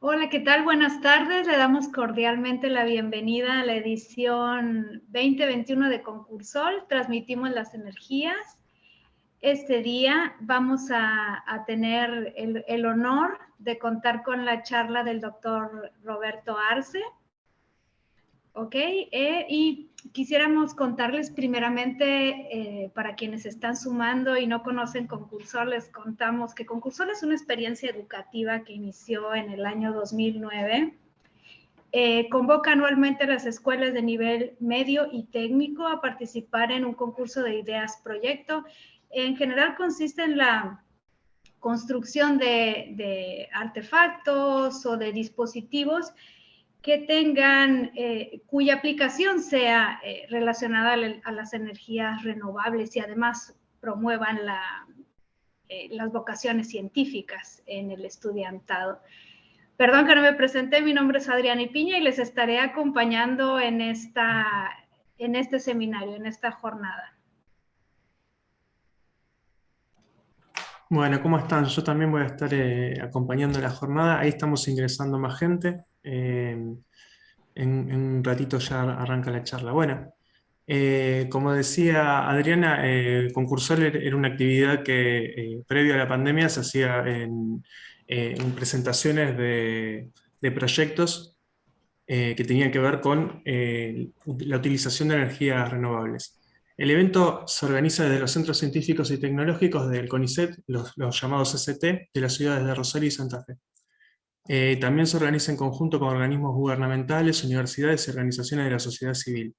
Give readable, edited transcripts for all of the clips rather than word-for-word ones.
Hola, ¿qué tal? Buenas tardes. Le damos cordialmente la bienvenida a la edición 2021 de Concursol. Transmitimos las energías. Este día vamos a tener el honor de contar con la charla del doctor Roberto Arce. ¿Ok? Y quisiéramos contarles primeramente, para quienes están sumando y no conocen Concursol, les contamos que Concursol es una experiencia educativa que inició en el año 2009. Convoca anualmente a las escuelas de nivel medio y técnico a participar en un concurso de ideas proyecto. En general consiste en la construcción de artefactos o de dispositivos que tengan, cuya aplicación sea relacionada a las energías renovables y además promuevan las vocaciones científicas en el estudiantado. Perdón que no me presenté, mi nombre es Adriana Ipiña y les estaré acompañando en este seminario, en esta jornada. Bueno, ¿cómo están? Yo también voy a estar acompañando la jornada. Ahí estamos ingresando más gente. En un ratito ya arranca la charla. Bueno, como decía Adriana, Concursol era una actividad que previo a la pandemia se hacía en presentaciones de proyectos que tenían que ver con la utilización de energías renovables. El evento se organiza desde los centros científicos y tecnológicos del CONICET, los llamados CCT, de las ciudades de Rosario y Santa Fe. También se organiza en conjunto con organismos gubernamentales, universidades y organizaciones de la sociedad civil.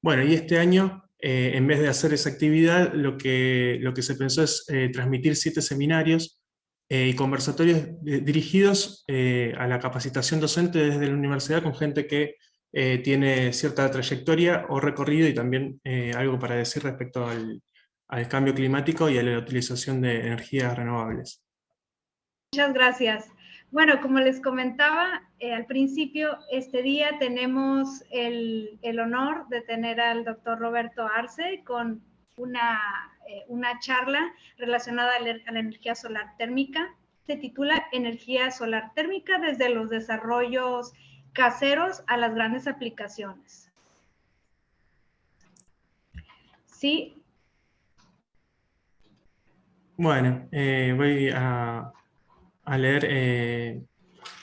Bueno, y este año, en vez de hacer esa actividad, lo que se pensó es transmitir 7 seminarios y conversatorios dirigidos a la capacitación docente desde la universidad con gente que tiene cierta trayectoria o recorrido y también algo para decir respecto al cambio climático y a la utilización de energías renovables. Muchas gracias. Bueno, como les comentaba al principio, este día tenemos el honor de tener al doctor Roberto Arce con una charla relacionada a la energía solar térmica. Se titula Energía solar térmica desde los desarrollos caseros a las grandes aplicaciones. Sí. Bueno, voy a leer,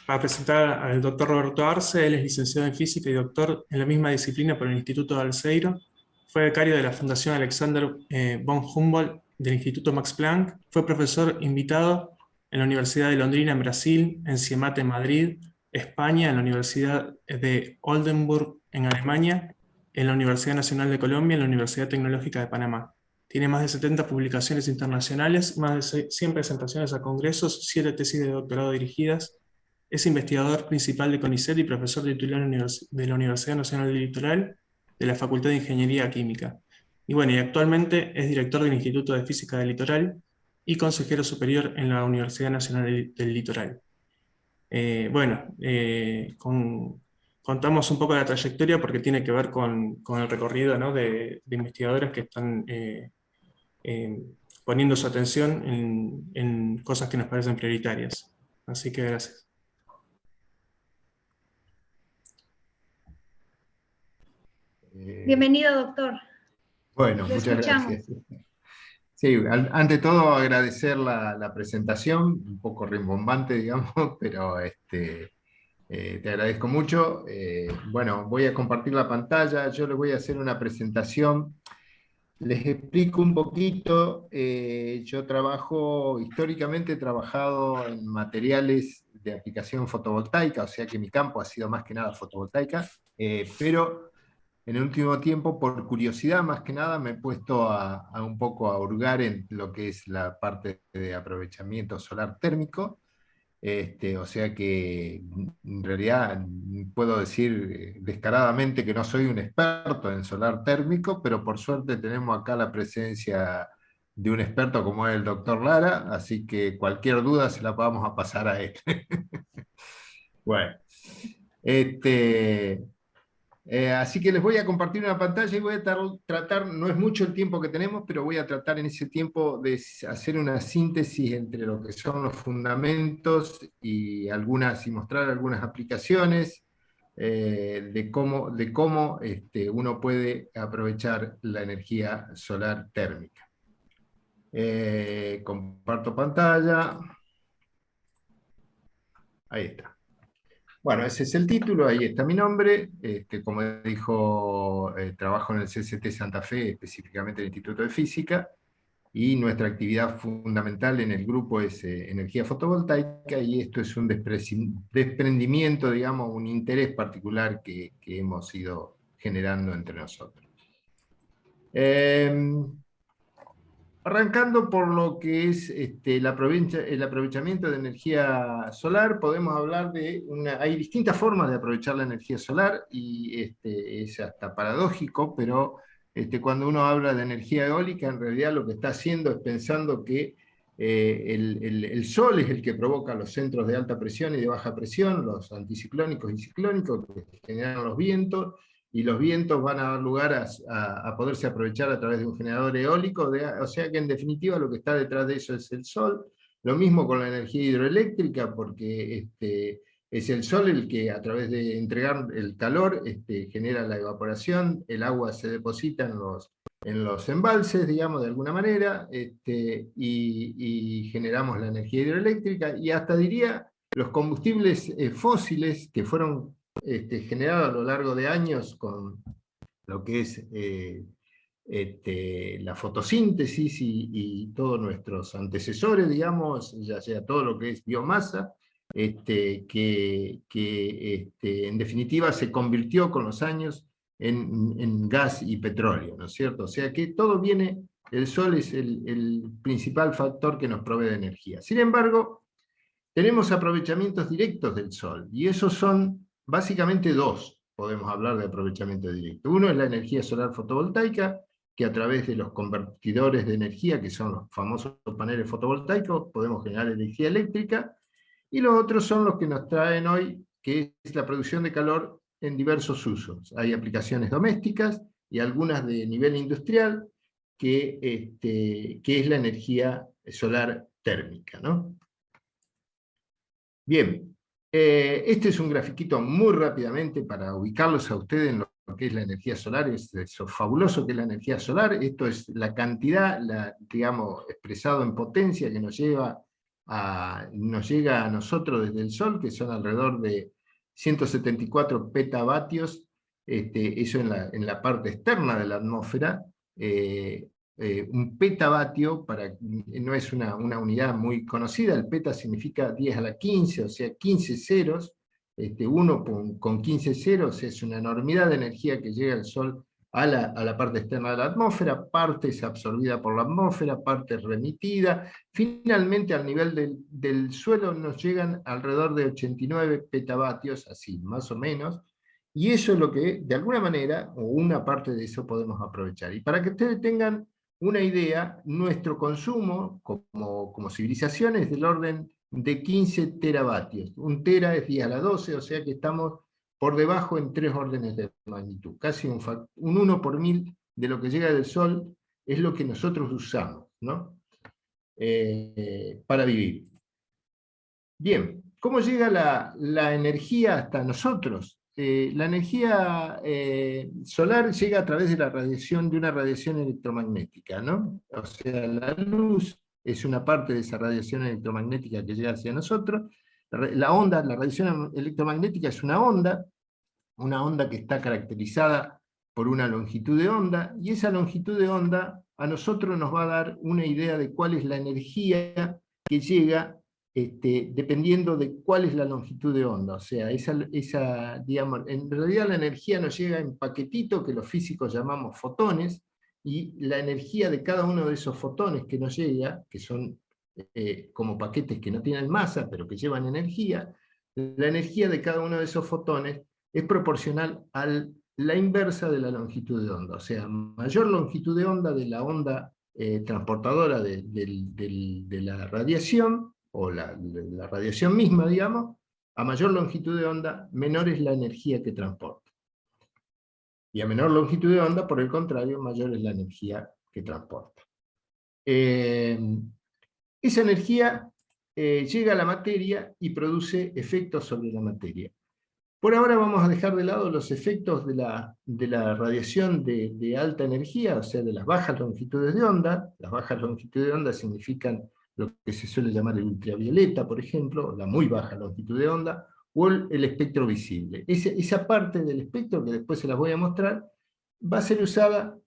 para presentar al doctor Roberto Arce. Él es licenciado en física y doctor en la misma disciplina por el Instituto de Alceiro. Fue becario de la Fundación Alexander von Humboldt del Instituto Max Planck. Fue profesor invitado en la Universidad de Londrina en Brasil, en CIEMAT en Madrid, España, en la Universidad de Oldenburg en Alemania, en la Universidad Nacional de Colombia, en la Universidad Tecnológica de Panamá. Tiene más de 70 publicaciones internacionales, más de 100 presentaciones a congresos, 7 tesis de doctorado dirigidas. Es investigador principal de CONICET y profesor titular de la Universidad Nacional del Litoral de la Facultad de Ingeniería Química. Y bueno, y actualmente es director del Instituto de Física del Litoral y consejero superior en la Universidad Nacional del Litoral. Bueno, contamos un poco de la trayectoria porque tiene que ver con el recorrido, ¿no?, de investigadores que están eh, poniendo su atención en cosas que nos parecen prioritarias. Así que gracias. Bienvenido, doctor. Bueno, Lo muchas escuchamos. gracias. Sí, ante todo agradecer la presentación, un poco rimbombante, digamos, pero te agradezco mucho. Bueno, voy a compartir la pantalla, yo les voy a hacer una presentación. Les explico un poquito, yo históricamente he trabajado en materiales de aplicación fotovoltaica, o sea que mi campo ha sido más que nada fotovoltaica, pero en el último tiempo, por curiosidad más que nada, me he puesto a un poco a hurgar en lo que es la parte de aprovechamiento solar térmico. O sea que en realidad puedo decir descaradamente que no soy un experto en solar térmico, pero por suerte tenemos acá la presencia de un experto como es el doctor Lara, así que cualquier duda se la vamos a pasar a él. Bueno, este, Así que les voy a compartir una pantalla y voy a tratar, no es mucho el tiempo que tenemos, pero voy a tratar en ese tiempo de hacer una síntesis entre lo que son los fundamentos y mostrar algunas aplicaciones de cómo uno puede aprovechar la energía solar térmica. Comparto pantalla. Ahí está. Bueno, ese es el título, ahí está mi nombre. Como dijo, trabajo en el CCT Santa Fe, específicamente en el Instituto de Física, y nuestra actividad fundamental en el grupo es energía fotovoltaica, y esto es un desprendimiento, digamos, un interés particular que hemos ido generando entre nosotros. Arrancando por lo que es el aprovechamiento de energía solar, podemos hablar de hay distintas formas de aprovechar la energía solar, y es hasta paradójico, pero cuando uno habla de energía eólica, en realidad lo que está haciendo es pensando que el sol es el que provoca los centros de alta presión y de baja presión, los anticiclónicos y ciclónicos, que generan los vientos, y los vientos van a dar lugar a poderse aprovechar a través de un generador eólico, o sea que en definitiva lo que está detrás de eso es el sol. Lo mismo con la energía hidroeléctrica, porque es el sol el que a través de entregar el calor genera la evaporación, el agua se deposita en los embalses, digamos, de alguna manera, y generamos la energía hidroeléctrica, y hasta diría los combustibles fósiles que fueron generado a lo largo de años con lo que es la fotosíntesis y todos nuestros antecesores, digamos, ya sea todo lo que es biomasa, que en definitiva se convirtió con los años en gas y petróleo, ¿no es cierto? O sea que todo viene, el sol es el principal factor que nos provee de energía. Sin embargo, tenemos aprovechamientos directos del sol, y esos son básicamente dos. Podemos hablar de aprovechamiento directo. Uno es la energía solar fotovoltaica, que a través de los convertidores de energía, que son los famosos paneles fotovoltaicos, podemos generar energía eléctrica, y los otros son los que nos traen hoy, que es la producción de calor en diversos usos. Hay aplicaciones domésticas y algunas de nivel industrial, que es la energía solar térmica, ¿no? Bien, este es un grafiquito muy rápidamente para ubicarlos a ustedes en lo que es la energía solar. Es eso fabuloso que es la energía solar. Esto es la cantidad, digamos, expresado en potencia que nos llega a nosotros desde el Sol, que son alrededor de 174 petavatios, eso en la parte externa de la atmósfera. Un petavatio no es una unidad muy conocida. El peta significa 10 a la 15, o sea, 15 ceros. Uno con 15 ceros es una enormidad de energía que llega al Sol a la parte externa de la atmósfera. Parte es absorbida por la atmósfera, parte es remitida. Finalmente, al nivel del suelo nos llegan alrededor de 89 petavatios, así más o menos. Y eso es lo que, de alguna manera, o una parte de eso podemos aprovechar. Y para que ustedes tengan una idea, nuestro consumo como civilización es del orden de 15 teravatios. Un tera es 10 a la 12, o sea que estamos por debajo en 3 órdenes de magnitud. Casi un 1 por 1000 de lo que llega del Sol es lo que nosotros usamos, ¿no? Para vivir. Bien, ¿cómo llega la energía hasta nosotros? La energía solar llega a través de una radiación electromagnética, ¿no? O sea, la luz es una parte de esa radiación electromagnética que llega hacia nosotros. La radiación electromagnética es una onda que está caracterizada por una longitud de onda, y esa longitud de onda a nosotros nos va a dar una idea de cuál es la energía que llega dependiendo de cuál es la longitud de onda. O sea, digamos, en realidad la energía nos llega en paquetitos que los físicos llamamos fotones, y la energía de cada uno de esos fotones que nos llega, que son como paquetes que no tienen masa, pero que llevan energía, la energía de cada uno de esos fotones es proporcional a la inversa de la longitud de onda. O sea, mayor longitud de onda de la onda transportadora de la radiación, o la radiación misma, digamos, a mayor longitud de onda, menor es la energía que transporta. Y a menor longitud de onda, por el contrario, mayor es la energía que transporta. Esa energía llega a la materia y produce efectos sobre la materia. Por ahora vamos a dejar de lado los efectos de la radiación de alta energía, o sea, de las bajas longitudes de onda. Las bajas longitudes de onda significan lo que se suele llamar el ultravioleta, por ejemplo, la muy baja longitud de onda, o el espectro visible. Esa parte del espectro, que después se las voy a mostrar, va a ser usada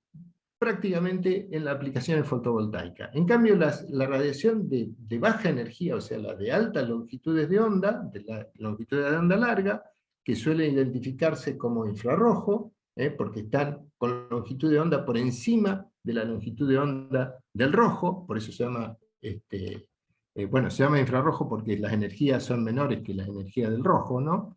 prácticamente en la aplicación fotovoltaica. En cambio, la radiación de baja energía, o sea, la de altas longitudes de onda, de la longitud de onda larga, que suele identificarse como infrarrojo, porque están con longitud de onda por encima de la longitud de onda del rojo, por eso se llama, bueno, se llama infrarrojo porque las energías son menores que las energías del rojo, ¿no?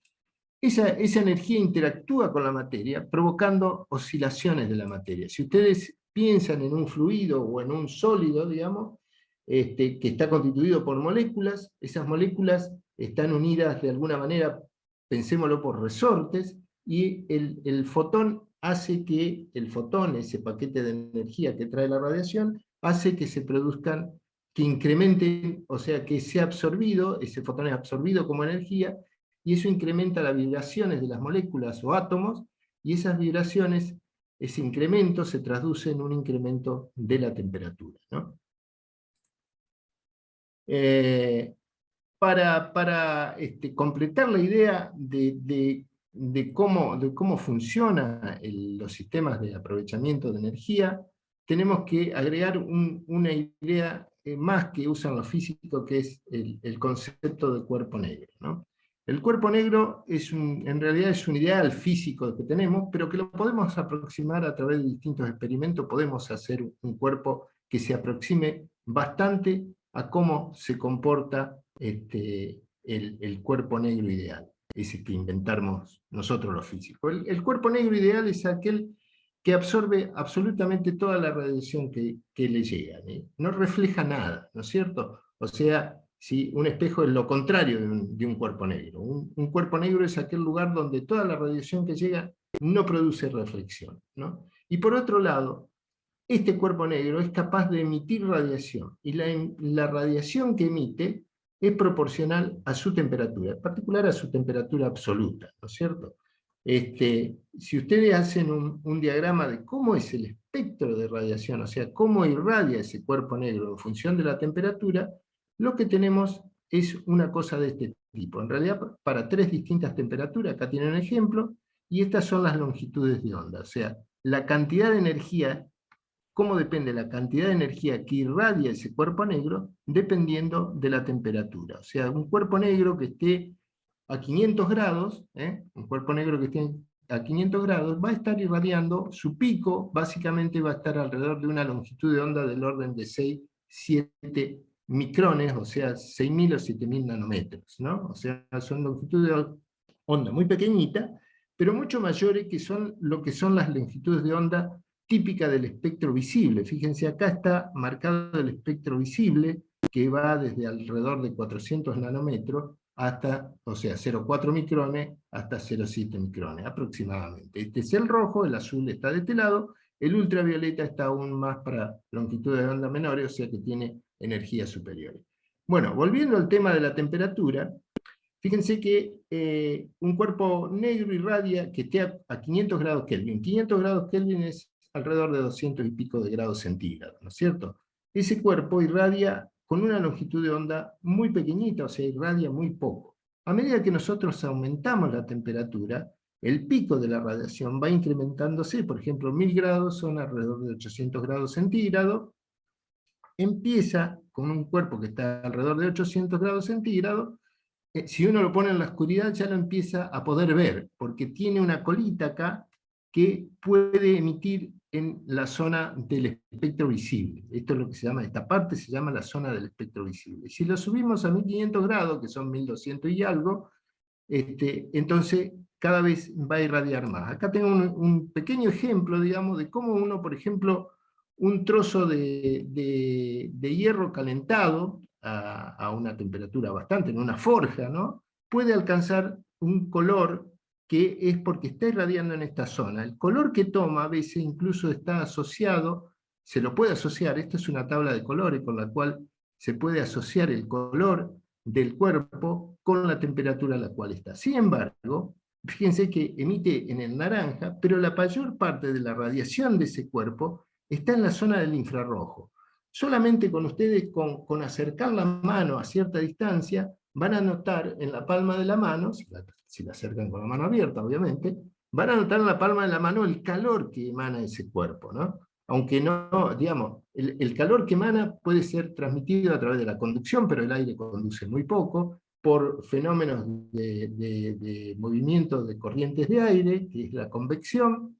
Esa energía interactúa con la materia, provocando oscilaciones de la materia. Si ustedes piensan en un fluido o en un sólido, digamos, que está constituido por moléculas, esas moléculas están unidas de alguna manera, pensémoslo por resortes, y el fotón hace que el fotón, ese paquete de energía que trae la radiación, hace que se produzcan, que incrementen, o sea, que sea absorbido, ese fotón es absorbido como energía, y eso incrementa las vibraciones de las moléculas o átomos, y esas vibraciones, ese incremento se traduce en un incremento de la temperatura, ¿no? Para completar la idea de cómo funcionan los sistemas de aprovechamiento de energía, tenemos que agregar una idea más que usan los físicos, que es el concepto de cuerpo negro, ¿no? El cuerpo negro en realidad es un ideal físico que tenemos, pero que lo podemos aproximar a través de distintos experimentos. Podemos hacer un cuerpo que se aproxime bastante a cómo se comporta el cuerpo negro ideal, ese que inventamos nosotros los físicos. El cuerpo negro ideal es aquel que absorbe absolutamente toda la radiación que le llega, ¿eh? No refleja nada, ¿no es cierto? O sea, si un espejo es lo contrario de un cuerpo negro. Un cuerpo negro es aquel lugar donde toda la radiación que llega no produce reflexión, ¿no? Y por otro lado, este cuerpo negro es capaz de emitir radiación, y la radiación que emite es proporcional a su temperatura, en particular a su temperatura absoluta, ¿no es cierto? Si ustedes hacen un diagrama de cómo es el espectro de radiación, o sea, cómo irradia ese cuerpo negro en función de la temperatura, lo que tenemos es una cosa de este tipo. En realidad, para 3 distintas temperaturas, acá tienen un ejemplo, y estas son las longitudes de onda, o sea, la cantidad de energía. ¿Cómo depende la cantidad de energía que irradia ese cuerpo negro? Dependiendo de la temperatura. O sea, un cuerpo negro que esté a 500 grados, un cuerpo negro que esté a 500 grados, va a estar irradiando, su pico básicamente va a estar alrededor de una longitud de onda del orden de 6, 7 micrones, o sea, 6.000 o 7.000 nanómetros, ¿no? O sea, son longitudes de onda muy pequeñitas, pero mucho mayores que son lo que son las longitudes de onda típica del espectro visible. Fíjense, acá está marcado el espectro visible, que va desde alrededor de 400 nanómetros hasta, o sea, 0,4 micrones hasta 0,7 micrones aproximadamente. Este es el rojo, el azul está de este lado, el ultravioleta está aún más para longitudes de onda menores, o sea que tiene energías superiores. Bueno, volviendo al tema de la temperatura, fíjense que un cuerpo negro irradia que esté a 500 grados Kelvin. 500 grados Kelvin es alrededor de 200 y pico de grados centígrados, ¿no es cierto? Ese cuerpo irradia con una longitud de onda muy pequeñita, o sea, irradia muy poco. A medida que nosotros aumentamos la temperatura, el pico de la radiación va incrementándose. Por ejemplo, 1000 grados son alrededor de 800 grados centígrados. Empieza con un cuerpo que está alrededor de 800 grados centígrados. Si uno lo pone en la oscuridad ya lo empieza a poder ver, porque tiene una colita acá que puede emitir en la zona del espectro visible. Esto es lo que se llama, esta parte se llama la zona del espectro visible. Si lo subimos a 1500 grados, que son 1200 y algo, entonces cada vez va a irradiar más. Acá tengo un pequeño ejemplo, digamos, de cómo uno, por ejemplo, un trozo de hierro calentado a una temperatura bastante, en una forja, ¿no?, puede alcanzar un color que es porque está irradiando en esta zona. El color que toma a veces incluso está asociado, se lo puede asociar, esta es una tabla de colores con la cual se puede asociar el color del cuerpo con la temperatura a la cual está. Sin embargo, fíjense que emite en el naranja, pero la mayor parte de la radiación de ese cuerpo está en la zona del infrarrojo. Solamente con ustedes, con acercar la mano a cierta distancia, van a notar en la palma de la mano, si la acercan con la mano abierta, obviamente, van a notar en la palma de la mano el calor que emana ese cuerpo, ¿no? Aunque no, digamos, el calor que emana puede ser transmitido a través de la conducción, pero el aire conduce muy poco, por fenómenos de movimiento de corrientes de aire, que es la convección,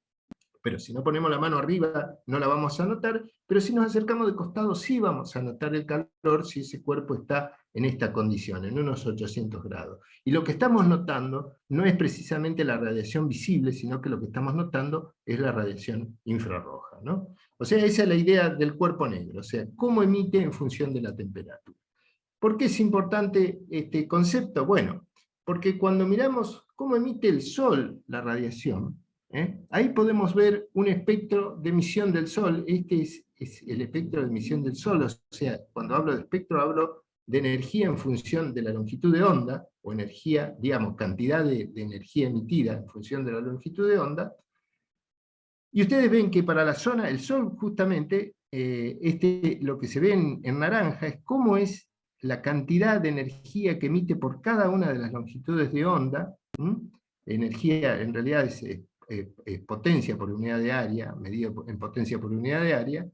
pero si no ponemos la mano arriba no la vamos a notar, pero si nos acercamos de costado sí vamos a notar el calor si ese cuerpo está en esta condición, en unos 800 grados. Y lo que estamos notando no es precisamente la radiación visible, sino que lo que estamos notando es la radiación infrarroja, ¿no? O sea, esa es la idea del cuerpo negro, o sea, cómo emite en función de la temperatura. ¿Por qué es importante este concepto? Bueno, porque cuando miramos cómo emite el Sol la radiación, ahí podemos ver un espectro de emisión del Sol. Este es el espectro de emisión del Sol, o sea, cuando hablo de espectro hablo de energía en función de la longitud de onda, o energía, digamos, cantidad de energía emitida en función de la longitud de onda, y ustedes ven que para la zona, el Sol justamente, lo que se ve en naranja es cómo es la cantidad de energía que emite por cada una de las longitudes de onda. Energía en realidad es potencia por unidad de área, medido en potencia por unidad de área,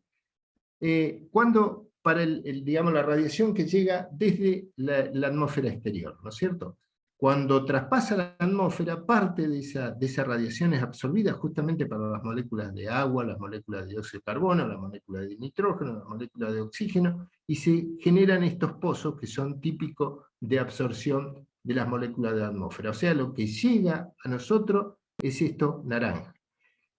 cuando para digamos, la radiación que llega desde la atmósfera exterior, ¿no es cierto? Cuando traspasa la atmósfera, parte de esa radiación es absorbida justamente para las moléculas de agua, las moléculas de dióxido de carbono, las moléculas de nitrógeno, las moléculas de oxígeno, y se generan estos pozos que son típicos de absorción de las moléculas de la atmósfera. O sea, lo que llega a nosotros es esto naranja.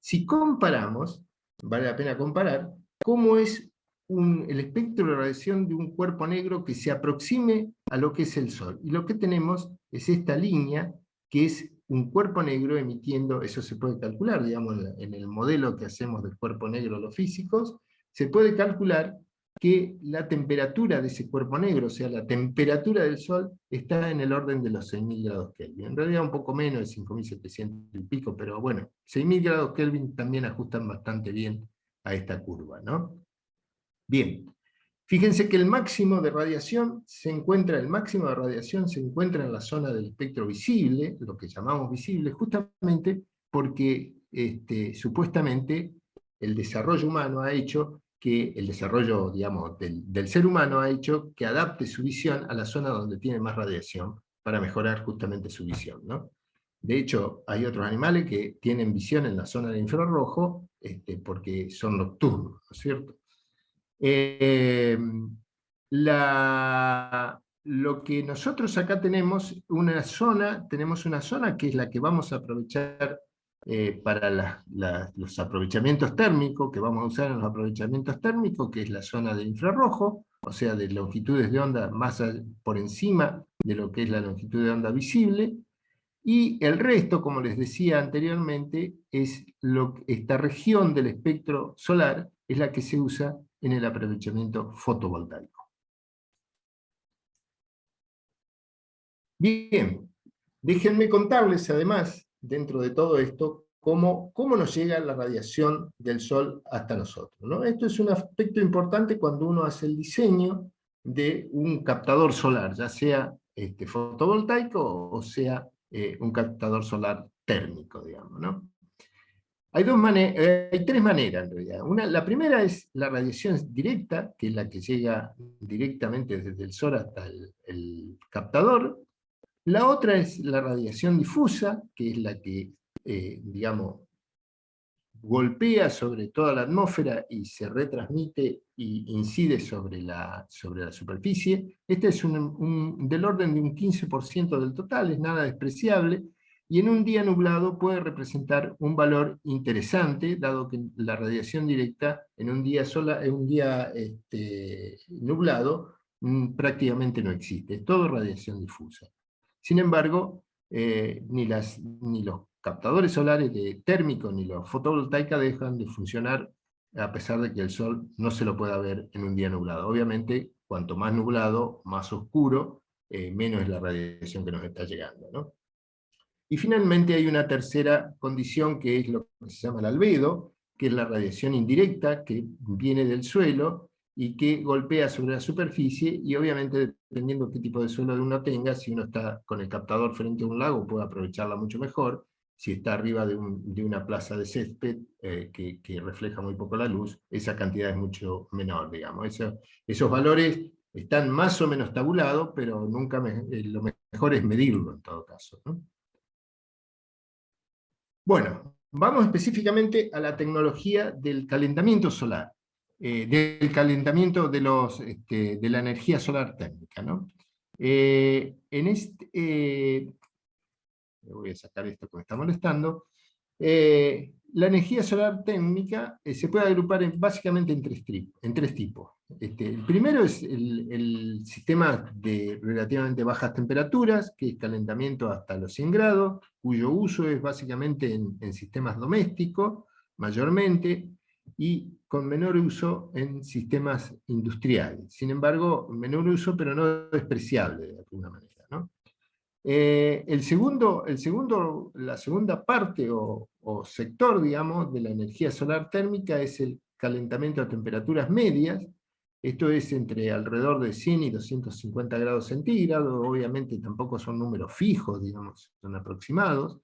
Si comparamos, vale la pena comparar, cómo es el espectro de radiación de un cuerpo negro que se aproxime a lo que es el Sol. Y lo que tenemos es esta línea, que es un cuerpo negro emitiendo, eso se puede calcular, digamos, en el modelo que hacemos del cuerpo negro los físicos, se puede calcular que la temperatura de ese cuerpo negro, o sea, la temperatura del Sol, está en el orden de los 6.000 grados Kelvin. En realidad un poco menos, de 5.700 y pico, pero bueno, 6.000 grados Kelvin también ajustan bastante bien a esta curva, ¿no? Bien, fíjense que el máximo de radiación se encuentra en la zona del espectro visible, lo que llamamos visible, justamente porque supuestamente el desarrollo humano ha hecho que, el desarrollo, digamos, del ser humano ha hecho que adapte su visión a la zona donde tiene más radiación para mejorar justamente su visión, ¿no? De hecho, hay otros animales que tienen visión en la zona del infrarrojo porque son nocturnos, ¿no es cierto? Lo que nosotros acá tenemos una zona que es la que vamos a aprovechar para los aprovechamientos térmicos, que vamos a usar en los aprovechamientos térmicos, que es la zona de infrarrojo, o sea, de longitudes de onda más por encima de lo que es la longitud de onda visible, y el resto, como les decía anteriormente, es esta región del espectro solar es la que se usa en el aprovechamiento fotovoltaico. Bien, déjenme contarles además, dentro de todo esto, cómo nos llega la radiación del Sol hasta nosotros, ¿no? Esto es un aspecto importante cuando uno hace el diseño de un captador solar, ya sea fotovoltaico o sea un captador solar térmico, digamos, ¿no? Hay tres maneras en realidad. La primera es la radiación directa, que es la que llega directamente desde el Sol hasta el captador. La otra es la radiación difusa, que es la que, digamos, golpea sobre toda la atmósfera y se retransmite e incide sobre la superficie. Este es del orden de un 15% del total, es nada despreciable, y en un día nublado puede representar un valor interesante, dado que la radiación directa en un día nublado prácticamente no existe, es todo radiación difusa. Sin embargo, ni los captadores solares térmicos ni los fotovoltaicas dejan de funcionar a pesar de que el sol no se lo pueda ver en un día nublado. Obviamente, cuanto más nublado, más oscuro, menos es la radiación que nos está llegando, ¿no? Y finalmente hay una tercera condición que es lo que se llama el albedo, que es la radiación indirecta que viene del suelo y que golpea sobre la superficie, y obviamente dependiendo qué tipo de suelo uno tenga, si uno está con el captador frente a un lago puede aprovecharla mucho mejor, si está arriba de una plaza de césped que refleja muy poco la luz, esa cantidad es mucho menor, digamos. Esos valores están más o menos tabulados, pero nunca lo mejor es medirlo en todo caso, ¿no? Bueno, vamos específicamente a la tecnología del calentamiento solar, del calentamiento de la energía solar térmica, ¿no? Voy a sacar esto que me está molestando. La energía solar térmica se puede agrupar básicamente en tres tipos. El primero es el sistema de relativamente bajas temperaturas, que es calentamiento hasta los 100 grados, cuyo uso es básicamente en sistemas domésticos, mayormente, y con menor uso en sistemas industriales. Sin embargo, menor uso, pero no despreciable de alguna manera, ¿no? La segunda parte o sector, digamos, de la energía solar térmica es el calentamiento a temperaturas medias. Esto es entre alrededor de 100 y 250 grados centígrados, obviamente tampoco son números fijos, digamos, son aproximados,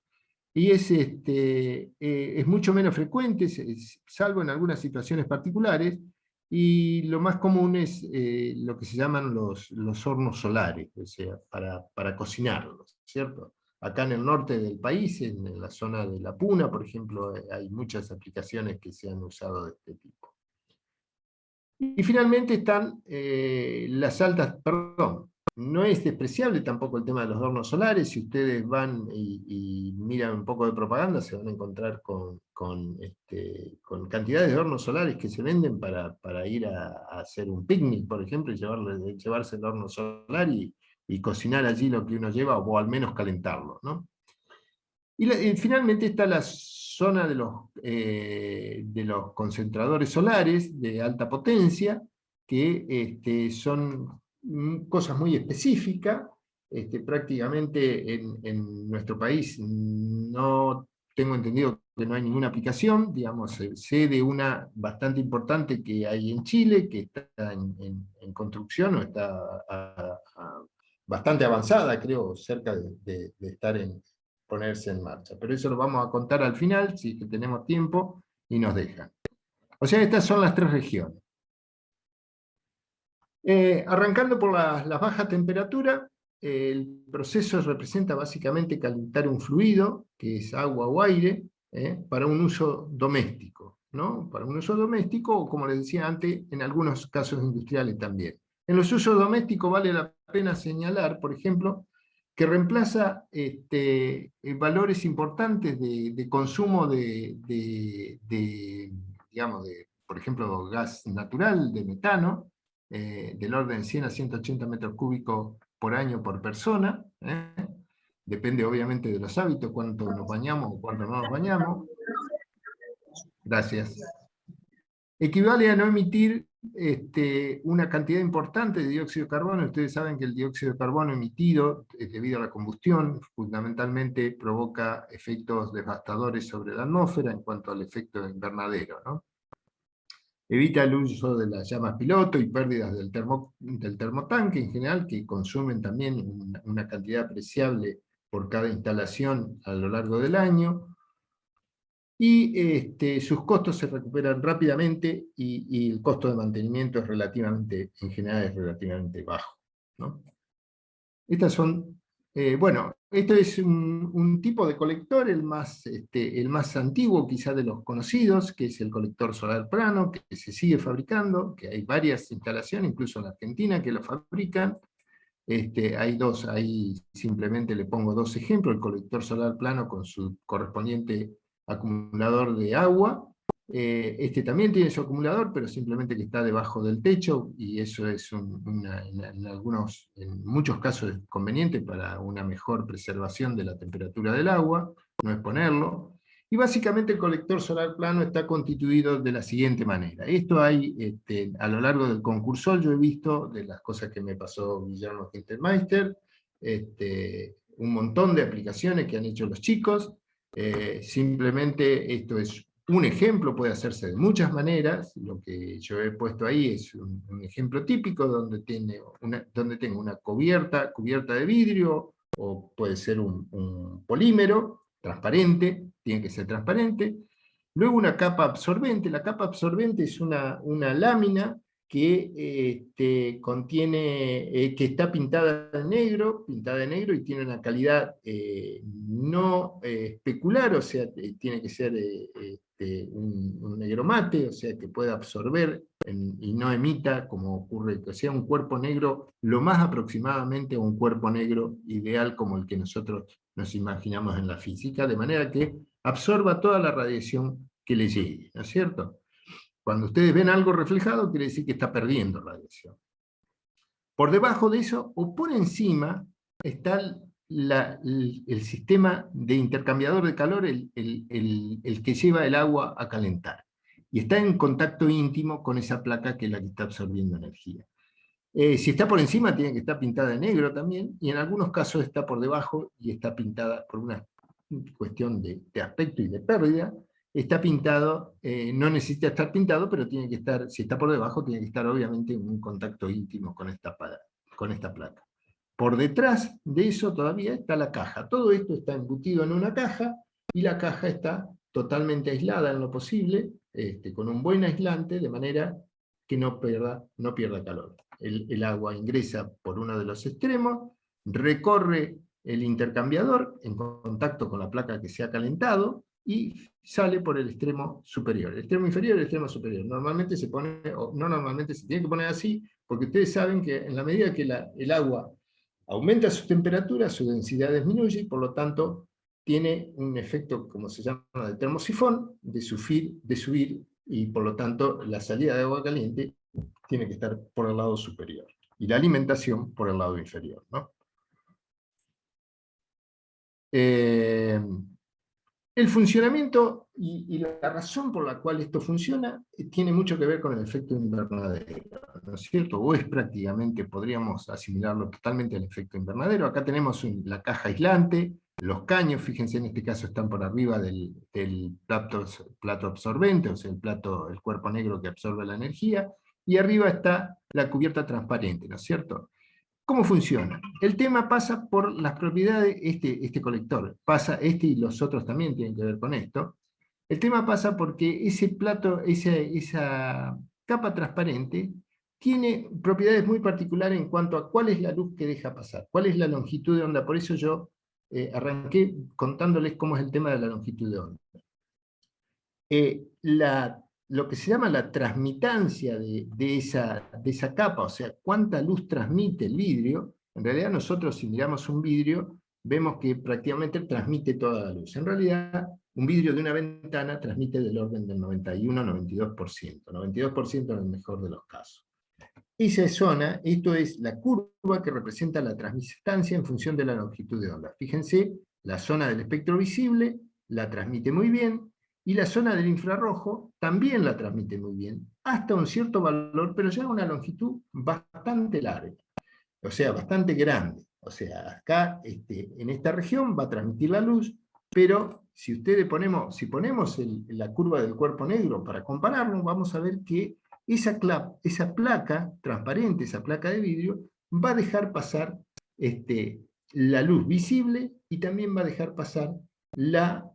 y es mucho menos frecuente, salvo en algunas situaciones particulares, y lo más común es lo que se llaman los hornos solares, o sea, para cocinarlos, ¿cierto? Acá en el norte del país, en la zona de La Puna, por ejemplo, hay muchas aplicaciones que se han usado de este tipo. Y finalmente están las altas, perdón, no es despreciable tampoco el tema de los hornos solares. Si ustedes van y miran un poco de propaganda, se van a encontrar con cantidades de hornos solares que se venden para ir a hacer un picnic, por ejemplo, y llevarse el horno solar y cocinar allí lo que uno lleva, o al menos calentarlo, ¿no? Y finalmente está la zona de los concentradores solares de alta potencia, que son cosas muy específicas. Prácticamente en nuestro país no tengo entendido que no hay ninguna aplicación. Digamos, sé de una bastante importante que hay en Chile, que está en construcción, o está bastante avanzada, creo, cerca de estar ponerse en marcha. Pero eso lo vamos a contar al final, si tenemos tiempo y nos dejan. O sea, estas son las tres regiones. Arrancando por las bajas temperaturas, el proceso representa básicamente calentar un fluido, que es agua o aire, para un uso doméstico, ¿no? Para un uso doméstico, o como les decía antes, en algunos casos industriales también. En los usos domésticos vale la pena señalar, por ejemplo, que reemplaza valores importantes de consumo digamos, por ejemplo, gas natural, de metano, del orden de 100 a 180 metros cúbicos por año por persona. Depende obviamente de los hábitos, cuánto nos bañamos o cuánto no nos bañamos. Gracias. Equivale a no emitir una cantidad importante de dióxido de carbono. Ustedes saben que el dióxido de carbono emitido, debido a la combustión, fundamentalmente provoca efectos devastadores sobre la atmósfera en cuanto al efecto invernadero, ¿no? Evita el uso de las llamas piloto y pérdidas del termotanque en general, que consumen también una cantidad apreciable por cada instalación a lo largo del año. Y sus costos se recuperan rápidamente, y el costo de mantenimiento es en general es relativamente bajo, ¿no? Estas son, bueno, esto es un tipo de colector, el más antiguo quizá de los conocidos, que es el colector solar plano, que se sigue fabricando, que hay varias instalaciones, incluso en Argentina, que lo fabrican. Hay dos, ahí simplemente le pongo dos ejemplos: el colector solar plano con su correspondiente acumulador de agua, Este también tiene su acumulador, pero simplemente que está debajo del techo, y eso es en muchos casos es conveniente para una mejor preservación de la temperatura del agua, no exponerlo. Y básicamente el colector solar plano está constituido de la siguiente manera. Esto hay, a lo largo del concursol, yo he visto, de las cosas que me pasó Guillermo Hintermeister, un montón de aplicaciones que han hecho los chicos. Simplemente esto es un ejemplo, puede hacerse de muchas maneras. Lo que yo he puesto ahí es un ejemplo típico donde tengo una cubierta de vidrio, o puede ser un polímero transparente, tiene que ser transparente. Luego una capa absorbente. La capa absorbente es una lámina que contiene, que está pintada de negro y tiene una calidad no especular, o sea, tiene que ser un negro mate, o sea, que pueda absorber y no emita, como ocurre, que sea un cuerpo negro lo más aproximadamente a un cuerpo negro ideal como el que nosotros nos imaginamos en la física, de manera que absorba toda la radiación que le llegue, ¿no es cierto? Cuando ustedes ven algo reflejado, quiere decir que está perdiendo radiación. Por debajo de eso, o por encima, está el sistema de intercambiador de calor, el que lleva el agua a calentar. Y está en contacto íntimo con esa placa que es la que está absorbiendo energía. Si está por encima, tiene que estar pintada de negro también, y en algunos casos está por debajo y está pintada por una cuestión de aspecto y de pérdida. Está pintado, no necesita estar pintado, pero tiene que estar, si está por debajo, tiene que estar obviamente en un contacto íntimo con esta placa. Por detrás de eso todavía está la caja. Todo esto está embutido en una caja, y la caja está totalmente aislada en lo posible, con un buen aislante, de manera que no pierda calor. El agua ingresa por uno de los extremos, recorre el intercambiador en contacto con la placa que se ha calentado, y sale por el extremo superior. El extremo inferior y el extremo superior. Normalmente se pone, o no normalmente se tiene que poner así, porque ustedes saben que en la medida que el agua aumenta su temperatura, su densidad disminuye, y por lo tanto tiene un efecto, como se llama, de termosifón, de subir, y por lo tanto la salida de agua caliente tiene que estar por el lado superior, y la alimentación por el lado inferior, ¿no? El funcionamiento y la razón por la cual esto funciona tiene mucho que ver con el efecto invernadero, ¿no es cierto? O es prácticamente, podríamos asimilarlo totalmente al efecto invernadero. Acá tenemos la caja aislante, los caños, fíjense, en este caso están por arriba del plato absorbente, o sea, el cuerpo negro que absorbe la energía, y arriba está la cubierta transparente, ¿no es cierto? ¿Cómo funciona? El tema pasa por las propiedades, este colector, y los otros también tienen que ver con esto. El tema pasa porque ese plato, esa capa transparente, tiene propiedades muy particulares en cuanto a cuál es la luz que deja pasar, cuál es la longitud de onda. Por eso yo arranqué contándoles cómo es el tema de la longitud de onda. Lo que se llama la transmitancia de esa capa, o sea, cuánta luz transmite el vidrio. En realidad nosotros, si miramos un vidrio, vemos que prácticamente transmite toda la luz. En realidad, un vidrio de una ventana transmite del orden del 91-92%, 92% en el mejor de los casos. Esa zona, esto es la curva que representa la transmitancia en función de la longitud de onda. Fíjense, la zona del espectro visible la transmite muy bien, y la zona del infrarrojo también la transmite muy bien, hasta un cierto valor, pero ya a una longitud bastante larga, o sea, bastante grande. O sea, acá, en esta región va a transmitir la luz, pero si ponemos la curva del cuerpo negro para compararlo, vamos a ver que esa placa transparente, esa placa de vidrio, va a dejar pasar la luz visible, y también va a dejar pasar la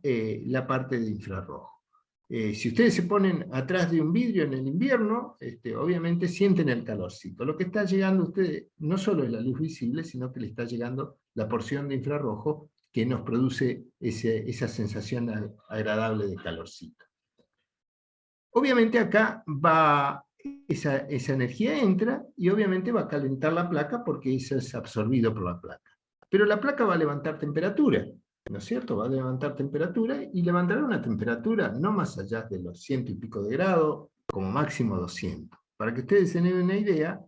parte de infrarrojo. Si ustedes se ponen atrás de un vidrio en el invierno, obviamente sienten el calorcito. Lo que está llegando a ustedes no solo es la luz visible, sino que le está llegando la porción de infrarrojo que nos produce esa sensación agradable de calorcito. Obviamente acá esa energía entra, y obviamente va a calentar la placa, porque eso es absorbido por la placa. Pero la placa va a levantar temperatura. ¿no es cierto? Va a levantar temperatura y levantará una temperatura no más allá de los 100 y pico de grados, como máximo 200. Para que ustedes se den una idea,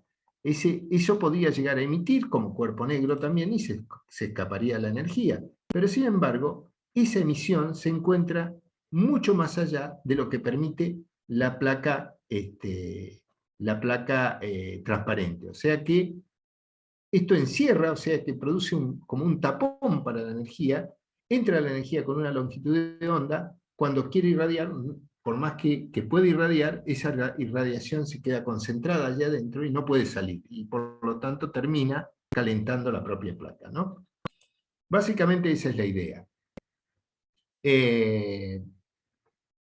eso podría llegar a emitir como cuerpo negro también y se escaparía la energía. Pero sin embargo, esa emisión se encuentra mucho más allá de lo que permite la placa, transparente. O sea que esto encierra, o sea que produce como un tapón para la energía, entra la energía con una longitud de onda, cuando quiere irradiar, por más que puede irradiar, esa irradiación se queda concentrada allá adentro y no puede salir, y por lo tanto termina calentando la propia placa, ¿no? Básicamente esa es la idea. Ese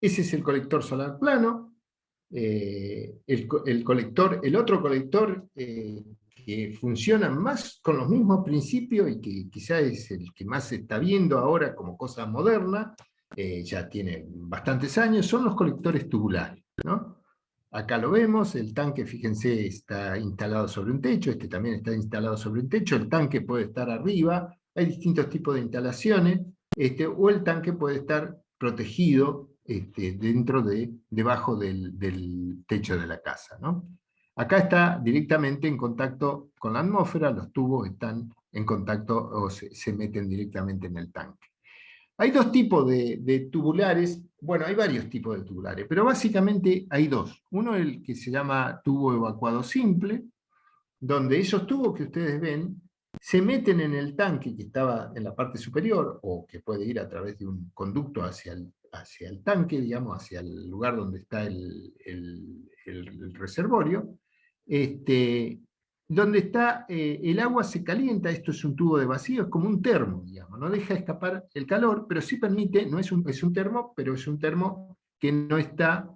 es el colector solar plano. El otro colector que funciona más con los mismos principios y que quizá es el que más se está viendo ahora como cosa moderna, ya tiene bastantes años, son los colectores tubulares, ¿no? Acá lo vemos, el tanque, fíjense, está instalado sobre un techo, este también está instalado sobre un techo, el tanque puede estar arriba, hay distintos tipos de instalaciones, o el tanque puede estar protegido debajo del techo de la casa, ¿no? Acá está directamente en contacto con la atmósfera, los tubos están en contacto o se meten directamente en el tanque. Hay dos tipos de tubulares, bueno, hay varios tipos de tubulares, pero básicamente hay dos. Uno es el que se llama tubo evacuado simple, donde esos tubos que ustedes ven se meten en el tanque que estaba en la parte superior, o que puede ir a través de un conducto hacia el tanque, digamos, hacia el lugar donde está el reservorio, donde está el agua se calienta, esto es un tubo de vacío, es como un termo, digamos, no deja escapar el calor, pero sí permite, no es un termo, pero es un termo que no está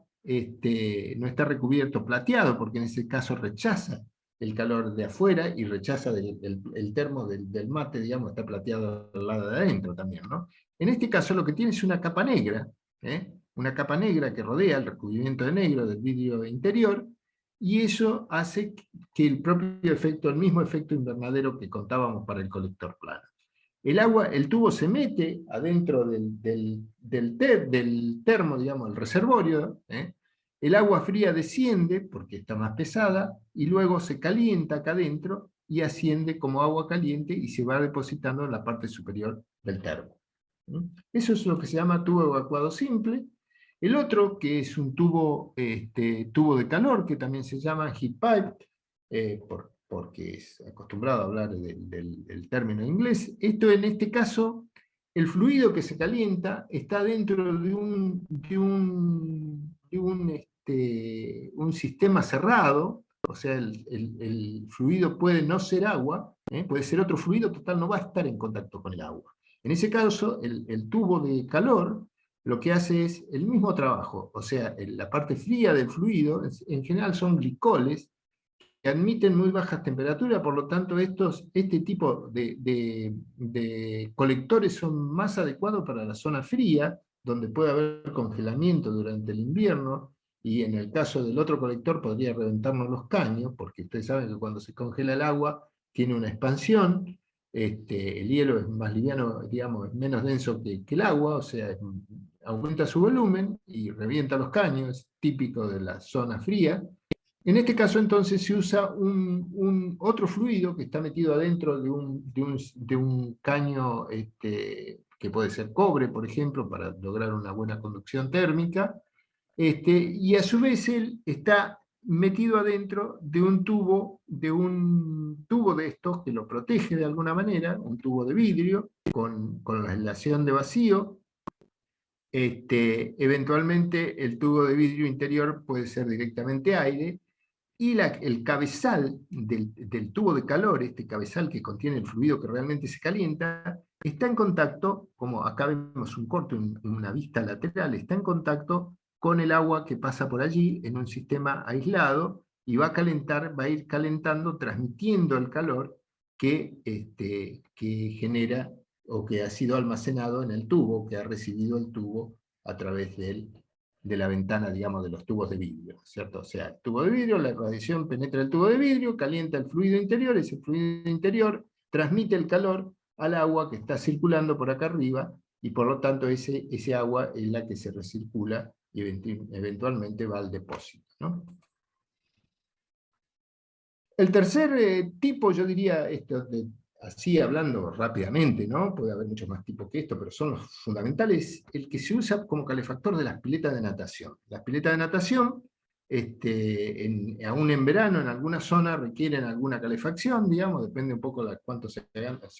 recubierto plateado, porque en ese caso rechaza el calor de afuera y rechaza el termo del mate, digamos, está plateado al lado de adentro también, ¿no? En este caso lo que tiene es una capa negra, una capa negra que rodea el recubrimiento de negro del vidrio interior, y eso hace que el mismo efecto invernadero que contábamos para el colector plano. El tubo se mete adentro del termo, digamos, el reservorio, el agua fría desciende porque está más pesada y luego se calienta acá adentro y asciende como agua caliente y se va depositando en la parte superior del termo. Eso es lo que se llama tubo evacuado simple. El otro, que es un tubo de calor, que también se llama heat pipe, porque es acostumbrado a hablar del término en inglés. Esto, en este caso, el fluido que se calienta está dentro de un sistema cerrado, o sea, el fluido puede no ser agua, puede ser otro fluido, total, no va a estar en contacto con el agua. En ese caso, el tubo de calor lo que hace es el mismo trabajo, o sea, la parte fría del fluido, en general son glicoles, que admiten muy bajas temperaturas, por lo tanto este tipo de colectores son más adecuados para la zona fría, donde puede haber congelamiento durante el invierno, y en el caso del otro colector podría reventarnos los caños, porque ustedes saben que cuando se congela el agua tiene una expansión, el hielo es más liviano, digamos, es menos denso que el agua, o sea, aumenta su volumen y revienta los caños, es típico de la zona fría. En este caso entonces se usa otro fluido que está metido adentro de un caño que puede ser cobre, por ejemplo, para lograr una buena conducción térmica, y a su vez él está metido adentro de un tubo de estos que lo protege de alguna manera, un tubo de vidrio con la aislación de vacío. Eventualmente el tubo de vidrio interior puede ser directamente aire, y el cabezal del tubo de calor, este cabezal que contiene el fluido que realmente se calienta, está en contacto, como acá vemos un corte, una vista lateral, está en contacto con el agua que pasa por allí en un sistema aislado y va a ir calentando, transmitiendo el calor que genera o que ha sido almacenado en el tubo, que ha recibido el tubo a través de la ventana, digamos, de los tubos de vidrio, ¿cierto? O sea, el tubo de vidrio, la radiación penetra el tubo de vidrio, calienta el fluido interior, ese fluido interior transmite el calor al agua que está circulando por acá arriba, y por lo tanto ese agua es la que se recircula y eventualmente va al depósito, ¿no? El tercer tipo, yo diría, así hablando rápidamente, ¿no? Puede haber muchos más tipos que esto, pero son los fundamentales, el que se usa como calefactor de las piletas de natación. Las piletas de natación, aún en verano, en alguna zona requieren alguna calefacción, digamos, depende un poco de cuánto se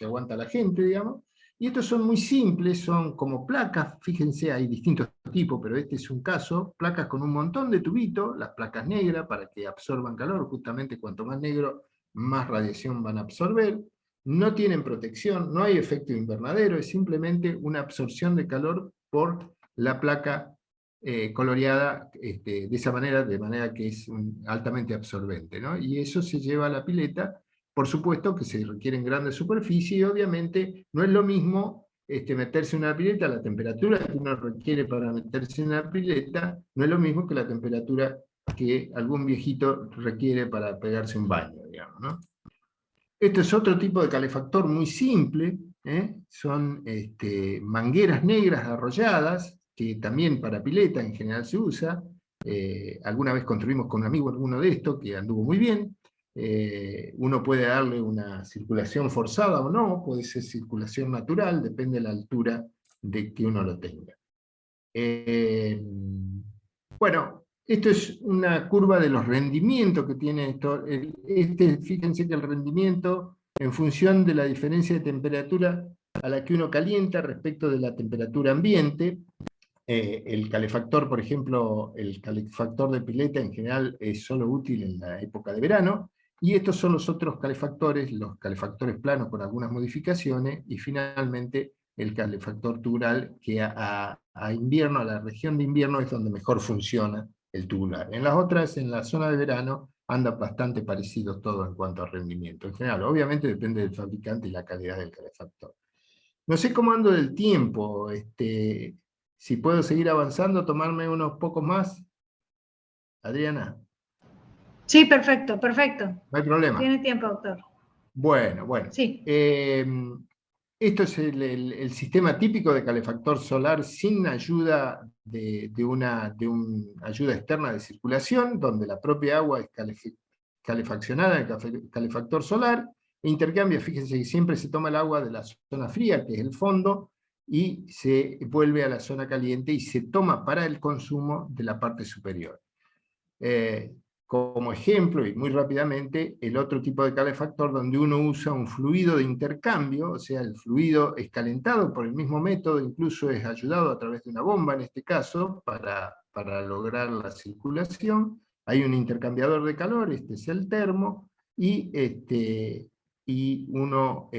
aguanta la gente, digamos. Y estos son muy simples, son como placas, fíjense, hay distintos tipos, pero este es un caso, placas con un montón de tubitos, las placas negras para que absorban calor, justamente cuanto más negro, más radiación van a absorber. No tienen protección, no hay efecto invernadero, es simplemente una absorción de calor por la placa coloreada de esa manera, de manera que es altamente absorbente, ¿no? Y eso se lleva a la pileta. Por supuesto que se requieren grandes superficies y obviamente no es lo mismo meterse en una pileta, la temperatura que uno requiere para meterse en una pileta no es lo mismo que la temperatura que algún viejito requiere para pegarse un baño, digamos, ¿no? Este es otro tipo de calefactor muy simple, son mangueras negras arrolladas, que también para pileta en general se usa. Alguna vez construimos con un amigo alguno de estos, que anduvo muy bien. Uno puede darle una circulación forzada o no, puede ser circulación natural, depende de la altura de que uno lo tenga. Bueno, esto es una curva de los rendimientos que tiene esto. Fíjense que el rendimiento, en función de la diferencia de temperatura a la que uno calienta respecto de la temperatura ambiente, el calefactor, por ejemplo, el calefactor de pileta en general es solo útil en la época de verano, y estos son los otros calefactores, los calefactores planos con algunas modificaciones, y finalmente el calefactor tubular, que a invierno, a la región de invierno, es donde mejor funciona el tubular. En las otras, en la zona de verano, anda bastante parecido todo en cuanto a rendimiento. En general, obviamente depende del fabricante y la calidad del calefactor. No sé cómo ando del tiempo, si puedo seguir avanzando, tomarme unos pocos más. Adriana. Sí, perfecto, perfecto. No hay problema. Tiene tiempo, doctor. Bueno. Sí. Esto es el sistema típico de calefactor solar sin ayuda de una ayuda externa de circulación, donde la propia agua es calefaccionada en el calefactor solar, e intercambia, fíjense que siempre se toma el agua de la zona fría, que es el fondo, y se vuelve a la zona caliente y se toma para el consumo de la parte superior. Como ejemplo, y muy rápidamente, el otro tipo de calefactor donde uno usa un fluido de intercambio, o sea, el fluido es calentado por el mismo método, incluso es ayudado a través de una bomba en este caso, para lograr la circulación. Hay un intercambiador de calor, este es el termo, y uno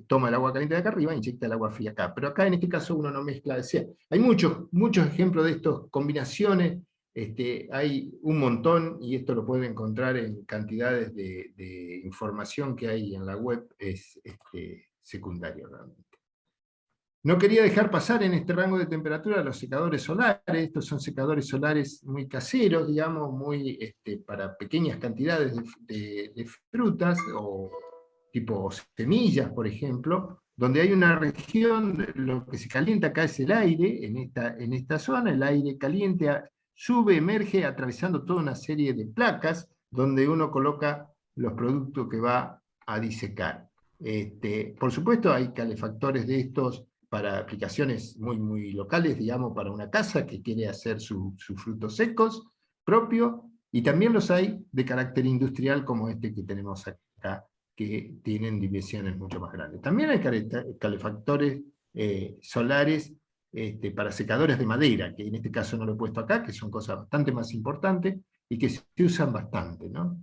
toma el agua caliente de acá arriba e inyecta el agua fría acá. Pero acá en este caso uno no mezcla, o sea, hay muchos ejemplos de estas combinaciones. Hay un montón, y esto lo pueden encontrar en cantidades de información que hay en la web, es secundario realmente. No quería dejar pasar en este rango de temperatura los secadores solares. Estos son secadores solares muy caseros, digamos, muy para pequeñas cantidades de frutas, o tipo semillas, por ejemplo, donde hay una región, lo que se calienta acá es el aire, en esta zona, el aire caliente sube, emerge, atravesando toda una serie de placas, donde uno coloca los productos que va a disecar. Por supuesto, hay calefactores de estos para aplicaciones muy locales, digamos, para una casa que quiere hacer sus frutos secos propio, y también los hay de carácter industrial, como este que tenemos acá, que tienen dimensiones mucho más grandes. También hay calefactores solares para secadores de madera, que en este caso no lo he puesto acá, que son cosas bastante más importantes y que se usan bastante, ¿no?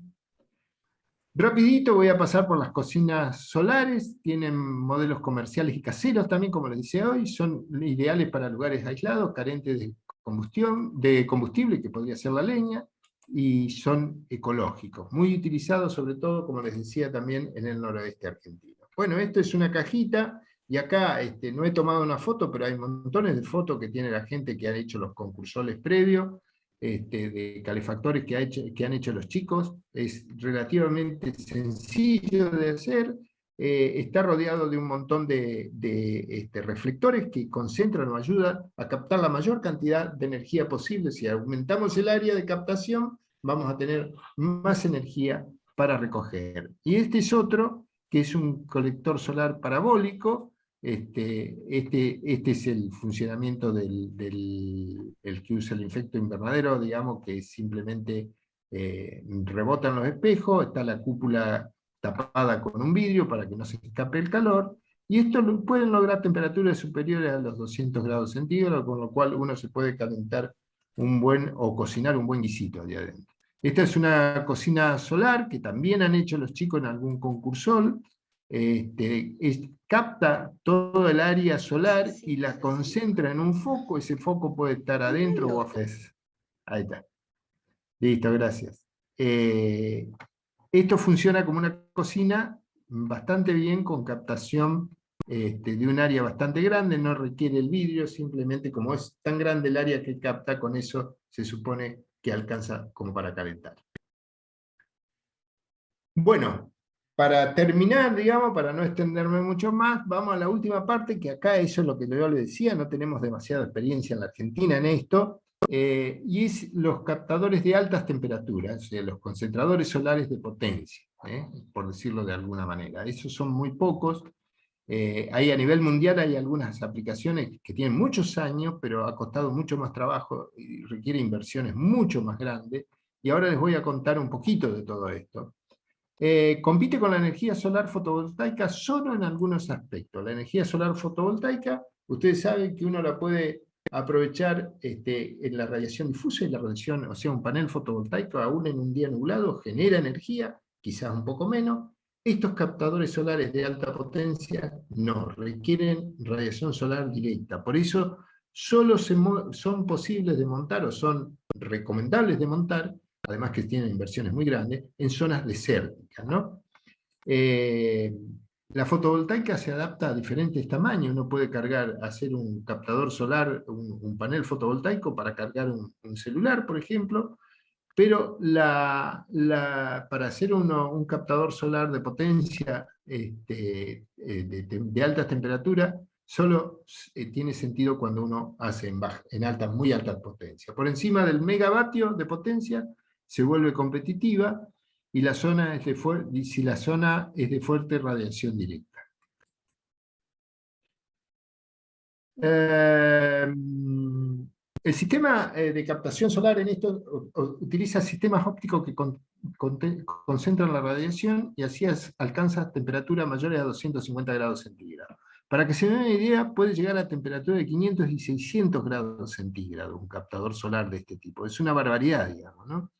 Rapidito voy a pasar por las cocinas solares. Tienen modelos comerciales y caseros también, como les decía hoy. Son ideales para lugares aislados, carentes de combustible, que podría ser la leña, y son ecológicos, muy utilizados sobre todo, como les decía, también en el noroeste argentino. Bueno, esto es una cajita, y acá no he tomado una foto, pero hay montones de fotos que tiene la gente que ha hecho los concursoles previos, de calefactores que han hecho los chicos. Es relativamente sencillo de hacer, está rodeado de un montón de reflectores que concentran o ayudan a captar la mayor cantidad de energía posible. Si aumentamos el área de captación, vamos a tener más energía para recoger. Y este es otro, que es un colector solar parabólico. Este es el funcionamiento del que usa el efecto invernadero, digamos, que simplemente rebotan los espejos, está la cúpula tapada con un vidrio para que no se escape el calor, y esto pueden lograr temperaturas superiores a los 200 grados centígrados, con lo cual uno se puede calentar o cocinar un buen guisito allá adentro. Esta es una cocina solar que también han hecho los chicos en algún concursol. Capta todo el área solar y la concentra en un foco. Ese foco puede estar adentro o afuera. Ahí está. Listo, gracias. Esto funciona como una cocina bastante bien, con captación de un área bastante grande, no requiere el vidrio, simplemente como es tan grande el área que capta, con eso se supone que alcanza como para calentar. Bueno, para terminar, digamos, para no extenderme mucho más, vamos a la última parte, que acá eso es lo que yo le decía, no tenemos demasiada experiencia en la Argentina en esto, y es los captadores de altas temperaturas, o sea, los concentradores solares de potencia, por decirlo de alguna manera. Esos son muy pocos. A nivel mundial hay algunas aplicaciones que tienen muchos años, pero ha costado mucho más trabajo y requiere inversiones mucho más grandes, y ahora les voy a contar un poquito de todo esto. Compite con la energía solar fotovoltaica solo en algunos aspectos. La energía solar fotovoltaica, ustedes saben que uno la puede aprovechar en la radiación difusa y la radiación, o sea, un panel fotovoltaico, aún en un día nublado, genera energía, quizás un poco menos. Estos captadores solares de alta potencia no requieren radiación solar directa. Por eso solo son posibles de montar, o son recomendables de montar, además que tienen inversiones muy grandes, en zonas desérticas, ¿no? La fotovoltaica se adapta a diferentes tamaños. Uno puede hacer un captador solar, un panel fotovoltaico para cargar un celular, por ejemplo, pero para hacer un captador solar de potencia de altas temperaturas, solo tiene sentido cuando uno hace en muy altas potencias. Por encima del megavatio de potencia se vuelve competitiva, y si la zona es de fuerte radiación directa. El sistema de captación solar en esto utiliza sistemas ópticos que concentran la radiación, y así alcanza temperaturas mayores a 250 grados centígrados. Para que se den una idea, puede llegar a temperaturas de 500 y 600 grados centígrados un captador solar de este tipo. Es una barbaridad, digamos, ¿no?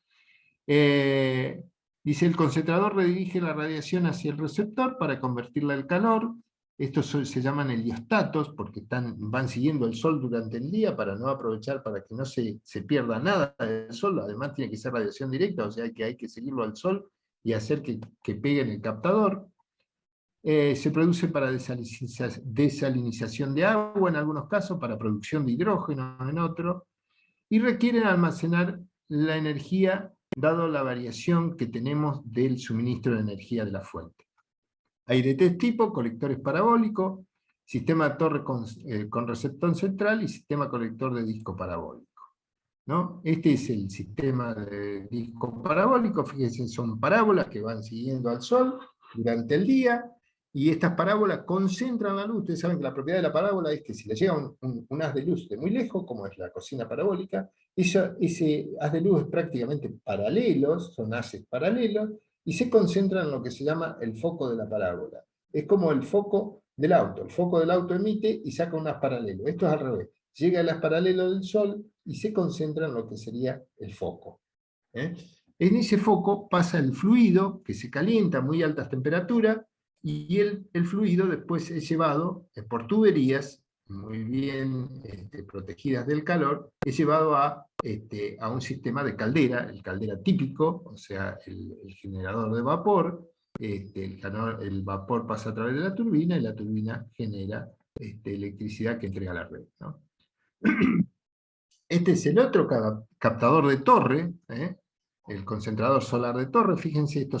Dice, el concentrador redirige la radiación hacia el receptor para convertirla en calor. Estos se llaman heliostatos, porque van siguiendo el sol durante el día para no aprovechar, para que no se pierda nada del sol. Además tiene que ser radiación directa, o sea que hay que seguirlo al sol y hacer que pegue en el captador. Se produce para desalinización de agua en algunos casos, para producción de hidrógeno en otros, y requieren almacenar la energía dado la variación que tenemos del suministro de energía de la fuente. Hay de tres tipos: colectores parabólicos, sistema torre con receptor central y sistema colector de disco parabólico, ¿no? Este es el sistema de disco parabólico. Fíjense, son parábolas que van siguiendo al sol durante el día, y estas parábolas concentran la luz. Ustedes saben que la propiedad de la parábola es que si le llega un haz de luz de muy lejos, como es la cocina parabólica, ese haz de luz es prácticamente paralelos, son haces paralelos, y se concentra en lo que se llama el foco de la parábola. Es como el foco del auto. El foco del auto emite y saca un haz paralelo. Esto es al revés. Llega el haz paralelo del sol y se concentra en lo que sería el foco. En ese foco pasa el fluido, que se calienta a muy altas temperaturas, y el fluido después es llevado por tuberías muy bien protegidas del calor, es llevado a un sistema de caldera, el caldera típico, o sea, el generador de vapor. El vapor pasa a través de la turbina, y la turbina genera electricidad que entrega a la red, ¿no? Este es el otro captador de torre, el concentrador solar de Torre. Fíjense, esto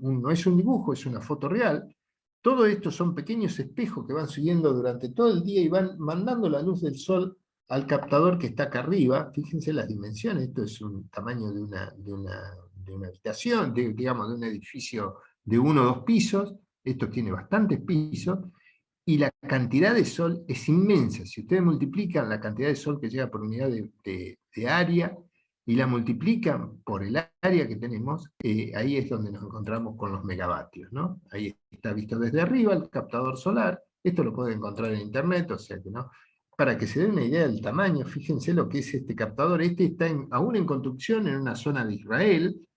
no es un dibujo, es una foto real. Todo esto son pequeños espejos que van siguiendo durante todo el día y van mandando la luz del sol al captador que está acá arriba. Fíjense las dimensiones, esto es un tamaño de una habitación, digamos, de un edificio de 1 o 2 pisos. Esto tiene bastantes pisos, y la cantidad de sol es inmensa. Si ustedes multiplican la cantidad de sol que llega por unidad de área, y la multiplican por el área que tenemos, ahí es donde nos encontramos con los megavatios, ¿no? Ahí está visto desde arriba el captador solar. Esto lo pueden encontrar en internet, o sea que no. Para que se den una idea del tamaño, fíjense lo que es este captador. Este está aún en construcción en una zona de Israel,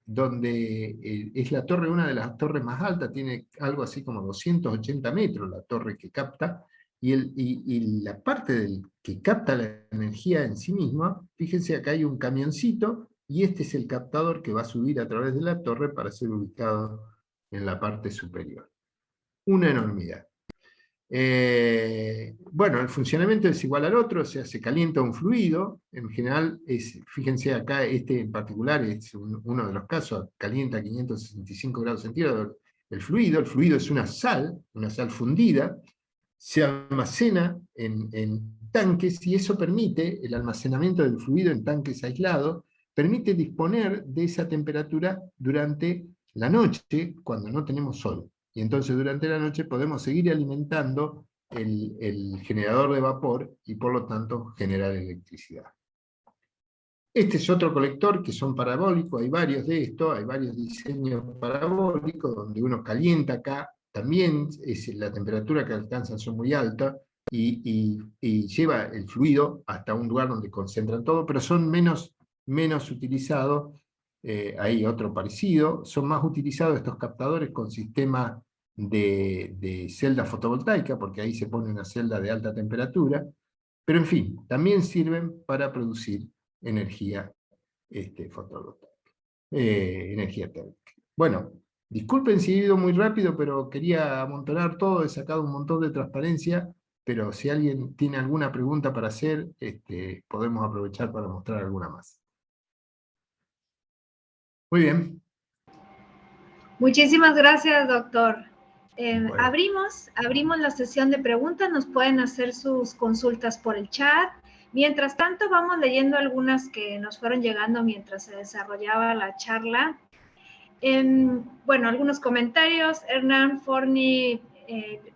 donde es la torre, una de las torres más altas, tiene algo así como 280 metros la torre que capta, y la parte que capta la energía en sí misma. Fíjense, acá hay un camioncito, y este es el captador que va a subir a través de la torre para ser ubicado en la parte superior. Una enormidad. Bueno, el funcionamiento es igual al otro, o sea, se calienta un fluido. En general, fíjense acá, este en particular es uno de los casos, calienta a 565 grados centígrados el fluido es una sal fundida, se almacena en tanques, y eso permite, el almacenamiento del fluido en tanques aislados, permite disponer de esa temperatura durante la noche, cuando no tenemos sol. Y entonces durante la noche podemos seguir alimentando el generador de vapor, y por lo tanto generar electricidad. Este es otro colector que son parabólicos, hay varios de estos, hay varios diseños parabólicos, donde uno calienta acá, también la temperatura que alcanzan son muy altas, y lleva el fluido hasta un lugar donde concentran todo, pero son menos utilizados. Hay otro parecido, son más utilizados estos captadores con sistemas de celda fotovoltaica, porque ahí se pone una celda de alta temperatura, pero en fin, también sirven para producir energía fotovoltaica, energía térmica. Bueno, disculpen si he ido muy rápido, pero quería amontonar todo, he sacado un montón de transparencia, pero si alguien tiene alguna pregunta para hacer, podemos aprovechar para mostrar alguna más. Muy bien. Muchísimas gracias, doctor. Bueno. Abrimos la sesión de preguntas, nos pueden hacer sus consultas por el chat. Mientras tanto, vamos leyendo algunas que nos fueron llegando mientras se desarrollaba la charla. Bueno, algunos comentarios. Hernán Forni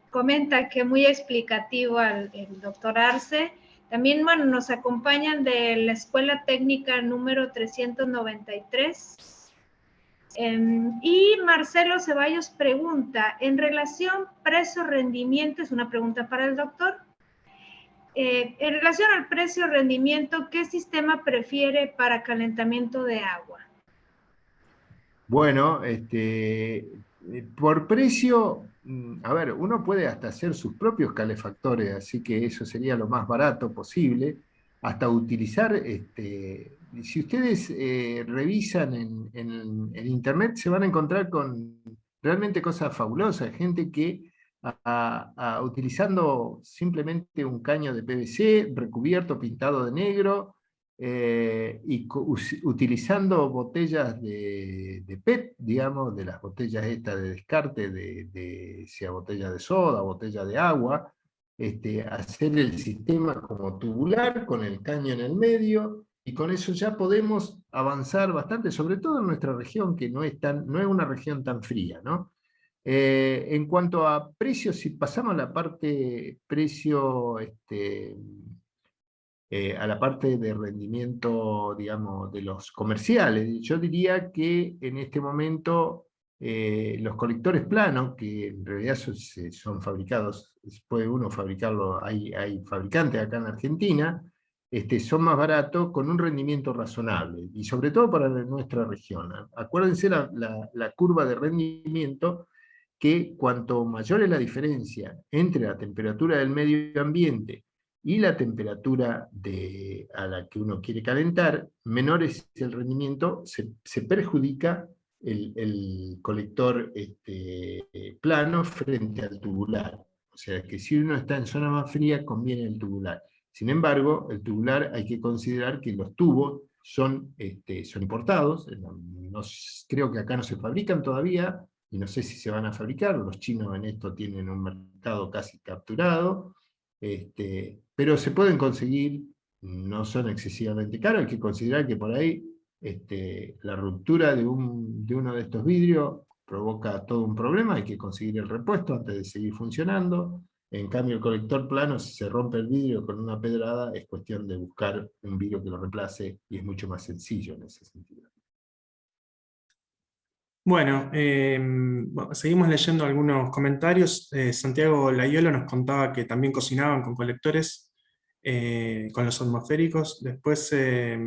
comenta que muy explicativo el doctor Arce. También, bueno, nos acompañan de la Escuela Técnica número 393. Y Marcelo Ceballos pregunta, en relación precio-rendimiento, es una pregunta para el doctor, en relación al precio-rendimiento, ¿qué sistema prefiere para calentamiento de agua? Bueno, por precio, a ver, uno puede hasta hacer sus propios calefactores, así que eso sería lo más barato posible, hasta utilizar, si ustedes revisan en internet, se van a encontrar con realmente cosas fabulosas, gente que utilizando simplemente un caño de PVC recubierto, pintado de negro, y utilizando botellas de PET, digamos, de las botellas estas de descarte, sea botella de soda, botella de agua, hacer el sistema como tubular, con el caño en el medio, y con eso ya podemos avanzar bastante, sobre todo en nuestra región, que no es una región tan fría, ¿no? En cuanto a precios, si pasamos a la parte precio, a la parte de rendimiento, digamos, de los comerciales, yo diría que en este momento los colectores planos, que en realidad son fabricados, puede uno fabricarlo, hay fabricantes acá en Argentina, son más baratos, con un rendimiento razonable, y sobre todo para nuestra región. Acuérdense la curva de rendimiento, que cuanto mayor es la diferencia entre la temperatura del medio ambiente y la temperatura a la que uno quiere calentar, menor es el rendimiento, se perjudica el colector plano frente al tubular. O sea que si uno está en zona más fría, conviene el tubular. Sin embargo, el tubular hay que considerar que los tubos son importados, creo que acá no se fabrican todavía, y no sé si se van a fabricar, los chinos en esto tienen un mercado casi capturado, pero se pueden conseguir, no son excesivamente caros, hay que considerar que por ahí la ruptura de uno de estos vidrios provoca todo un problema, hay que conseguir el repuesto antes de seguir funcionando. En cambio, el colector plano, si se rompe el vidrio con una pedrada, es cuestión de buscar un vidrio que lo reemplace, y es mucho más sencillo en ese sentido. Bueno, seguimos leyendo algunos comentarios. Santiago Laiolo nos contaba que también cocinaban con colectores, con los atmosféricos. Después, a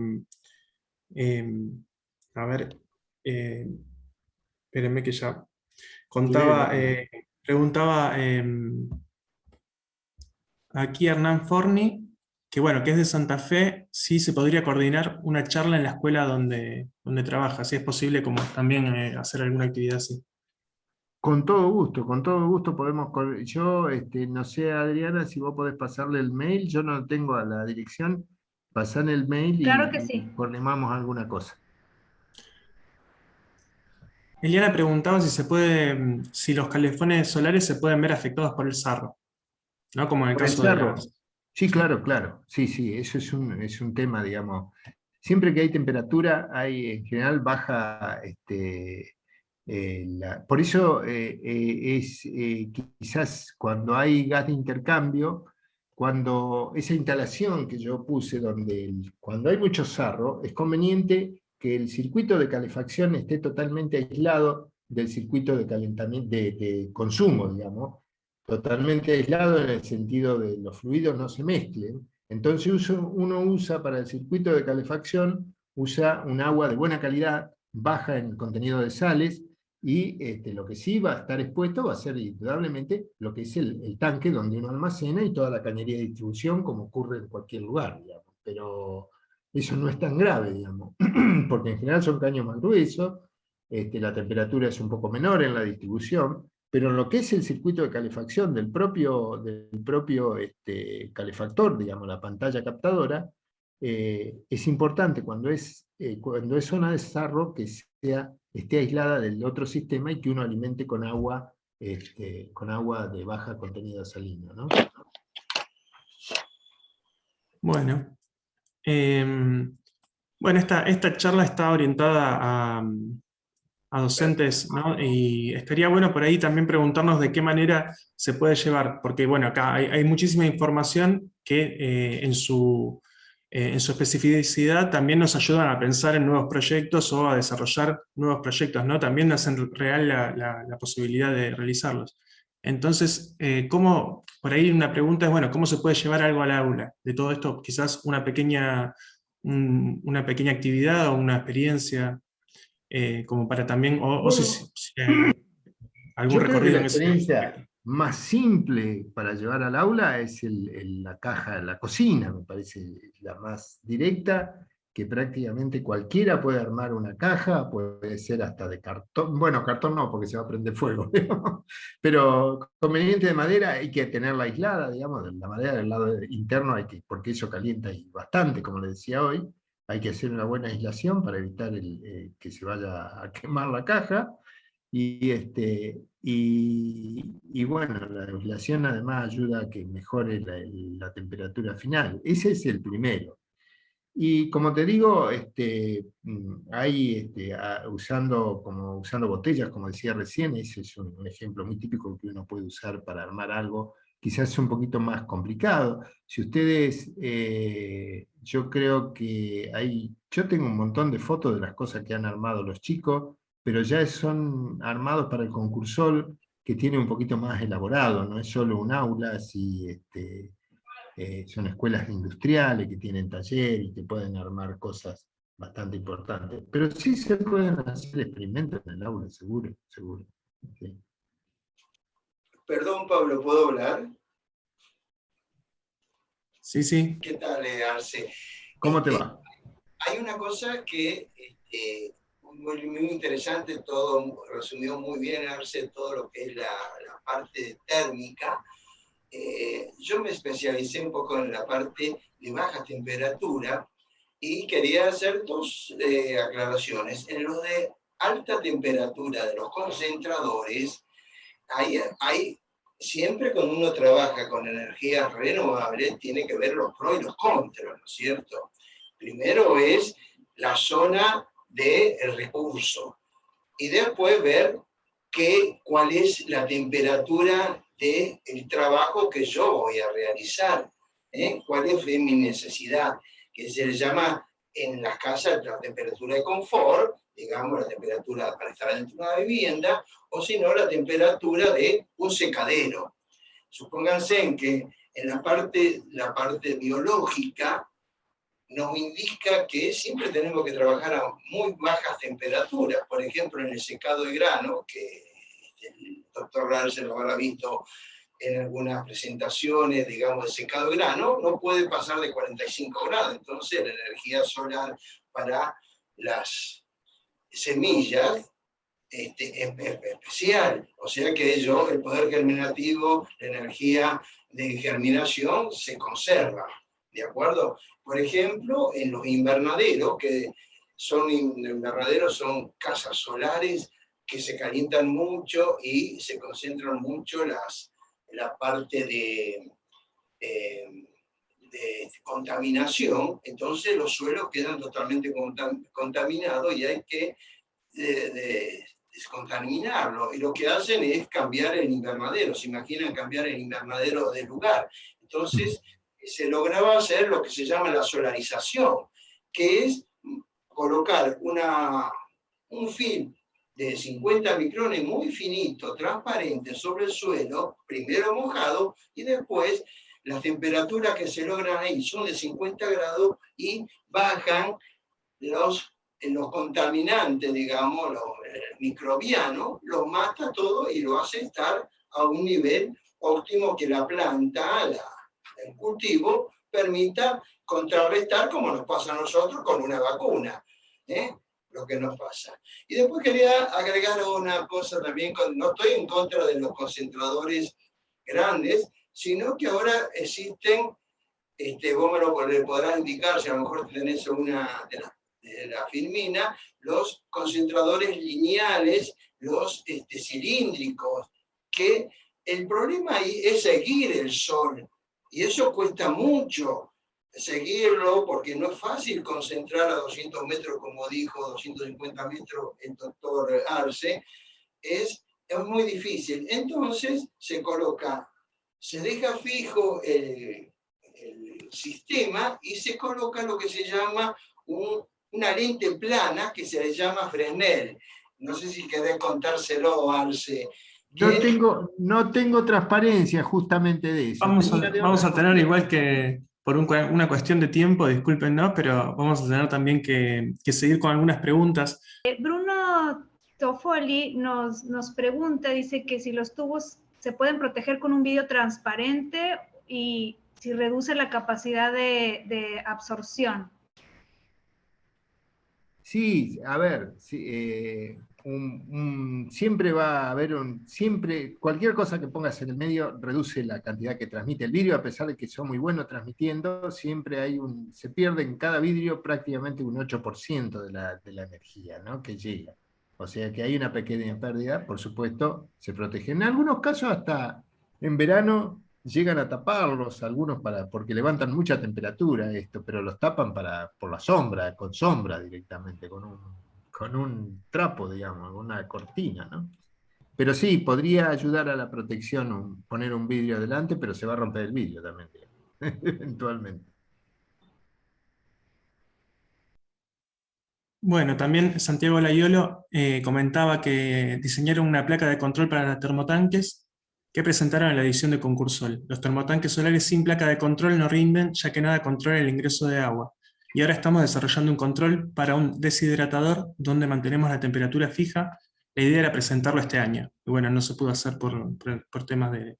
ver, espérenme que ya contaba, preguntaba aquí Hernán Forni, que bueno, que es de Santa Fe, si se podría coordinar una charla en la escuela donde trabaja, si es posible como también hacer alguna actividad así. Con todo gusto podemos. Yo no sé, Adriana, si vos podés pasarle el mail, yo no tengo a la dirección, pasar el mail Claro que y sí. coordinamos alguna cosa. Eliana preguntaba si se puede, si los calefones solares se pueden ver afectados por el sarro, ¿no? Como en el Por el caso de cerro. las... Sí, claro. Sí, eso es un tema, digamos. Siempre que hay temperatura, en general baja. Por eso quizás cuando hay gas de intercambio, cuando esa instalación que yo puse, cuando hay mucho sarro, es conveniente que el circuito de calefacción esté totalmente aislado del circuito de calentamiento, de consumo, digamos, totalmente aislado en el sentido de los fluidos no se mezclen. Entonces uno usa para el circuito de calefacción, usa un agua de buena calidad, baja en contenido de sales, y lo que sí va a estar expuesto va a ser indudablemente lo que es el tanque donde uno almacena y toda la cañería de distribución, como ocurre en cualquier lugar, digamos. Pero eso no es tan grave, digamos, porque en general son caños más gruesos, la temperatura es un poco menor en la distribución, pero en lo que es el circuito de calefacción del propio calefactor, digamos, la pantalla captadora, es importante cuando es zona de sarro que esté aislada del otro sistema y que uno alimente con agua de baja contenido salino, ¿no? Bueno, bueno, esta charla está orientada a docentes, ¿no? Y estaría bueno por ahí también preguntarnos de qué manera se puede llevar, porque bueno, acá hay muchísima información que en su especificidad también nos ayudan a pensar en nuevos proyectos o a desarrollar nuevos proyectos, ¿no? También hacen real la posibilidad de realizarlos. Entonces, por ahí una pregunta es, bueno, ¿cómo se puede llevar algo al aula? De todo esto, quizás una pequeña actividad o una experiencia, como para también, o si hay algún Yo creo que recorrido la en ese aspecto. experiencia más simple para llevar al aula es la caja, la cocina, me parece la más directa, que prácticamente cualquiera puede armar una caja, puede ser hasta de cartón, bueno, cartón no, porque se va a prender fuego, pero conveniente de madera hay que tenerla aislada, digamos, de la madera del lado interno, porque eso calienta y bastante, como le decía hoy, hay que hacer una buena aislación para evitar que se vaya a quemar la caja. Y bueno, la aislación además ayuda a que mejore la temperatura final. Ese es el primero. Y como te digo, usando botellas, como decía recién, ese es un ejemplo muy típico que uno puede usar para armar algo, quizás es un poquito más complicado. Si ustedes, yo creo que yo tengo un montón de fotos de las cosas que han armado los chicos, pero ya son armados para el concursol, que tiene un poquito más elaborado, no es solo un aula, así, son escuelas industriales que tienen taller y que pueden armar cosas bastante importantes. Pero sí se pueden hacer experimentos en el aula, seguro. Sí. Perdón, Pablo, ¿puedo hablar? Sí, sí. ¿Qué tal, Arce? ¿Cómo te va? Hay una cosa que muy interesante, todo resumió muy bien, Arce, todo lo que es la parte térmica. Yo me especialicé un poco en la parte de baja temperatura Y quería hacer dos aclaraciones. En los de alta temperatura de los concentradores, hay siempre cuando uno trabaja con energías renovables, tiene que ver los pros y los contras, ¿no es cierto? Primero es la zona del recurso y después ver cuál es la temperatura del trabajo que yo voy a realizar, cuál es mi necesidad, que se le llama en las casas la temperatura de confort, digamos la temperatura para estar dentro de una vivienda, o si no la temperatura de un secadero. Supónganse en que en la parte biológica nos indica que siempre tenemos que trabajar a muy bajas temperaturas. Por ejemplo, en el secado de grano, que el doctor Ralse lo habrá visto en algunas presentaciones, digamos, de secado de grano, no puede pasar de 45 grados. Entonces, la energía solar para las semillas es especial. O sea que el poder germinativo, la energía de germinación se conserva. ¿De acuerdo? Por ejemplo, en los invernaderos, son casas solares que se calientan mucho y se concentran mucho la parte de contaminación, entonces los suelos quedan totalmente contaminados y hay que descontaminarlo. Y lo que hacen es cambiar el invernadero. ¿Se imaginan cambiar el invernadero de lugar? Entonces se lograba hacer lo que se llama la solarización, que es colocar un film de 50 micrones muy finito, transparente, sobre el suelo, primero mojado, y después las temperaturas que se logran ahí son de 50 grados y bajan los contaminantes, digamos, los microbianos, los mata todo y lo hace estar a un nivel óptimo que la planta, el cultivo, permita contrarrestar, como nos pasa a nosotros con una vacuna, lo que nos pasa. Y después quería agregar una cosa también, no estoy en contra de los concentradores grandes, sino que ahora existen, vos me lo podrás indicar, si a lo mejor tenés una de la filmina, los concentradores lineales, los cilíndricos, que el problema ahí es seguir el sol, y eso cuesta mucho seguirlo, porque no es fácil concentrar a 200 metros, como dijo, 250 metros el doctor Arce, es muy difícil. Entonces se deja fijo el sistema y se coloca lo que se llama una lente plana que se le llama Fresnel. No sé si querés contárselo, Arce. No tengo transparencia justamente de eso. Vamos a tener igual que, por una cuestión de tiempo, discúlpenos, pero vamos a tener también que seguir con algunas preguntas. Bruno Toffoli nos pregunta, dice que si los tubos se pueden proteger con un vidrio transparente y si reduce la capacidad de absorción. Sí, a ver, siempre va a haber cualquier cosa que pongas en el medio reduce la cantidad que transmite el vidrio, a pesar de que son muy buenos transmitiendo, siempre se pierde en cada vidrio prácticamente un 8% de la energía, ¿no?, que llega. O sea que hay una pequeña pérdida, por supuesto, se protegen. En algunos casos hasta en verano llegan a taparlos, algunos porque levantan mucha temperatura pero los tapan por la sombra, con sombra directamente, con un trapo, digamos, una cortina, ¿no? Pero sí, podría ayudar a la protección poner un vidrio adelante, pero se va a romper el vidrio también, digamos, eventualmente. Bueno, también Santiago Laiolo comentaba que diseñaron una placa de control para termotanques que presentaron en la edición de Concursol. Los termotanques solares sin placa de control no rinden, ya que nada controla el ingreso de agua. Y ahora estamos desarrollando un control para un deshidratador donde mantenemos la temperatura fija. La idea era presentarlo este año. Y bueno, no se pudo hacer por temas de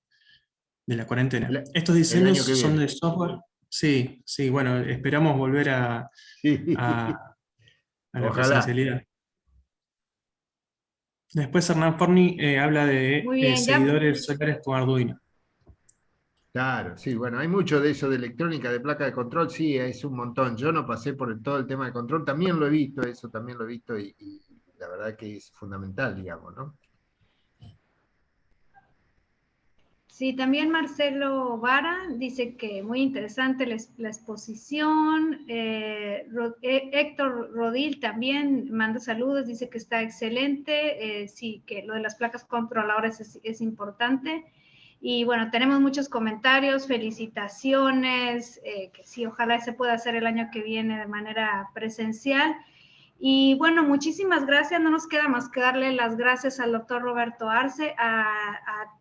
la cuarentena. Estos diseños son de software. Sí, bueno, esperamos volver a la presencialidad. Después Hernán Forni habla de seguidores solares con Arduino. Claro, sí, bueno, hay mucho de eso de electrónica, de placa de control, sí, es un montón. Yo no pasé por todo el tema de control, también lo he visto, eso también lo he visto y la verdad que es fundamental, digamos, ¿no? Sí, también Marcelo Vara dice que muy interesante la exposición. Héctor Rodil también manda saludos, dice que está excelente. Sí, que lo de las placas controladoras es importante. Y bueno, tenemos muchos comentarios, felicitaciones, que sí, ojalá se pueda hacer el año que viene de manera presencial. Y bueno, muchísimas gracias. No nos queda más que darle las gracias al doctor Roberto Arce, a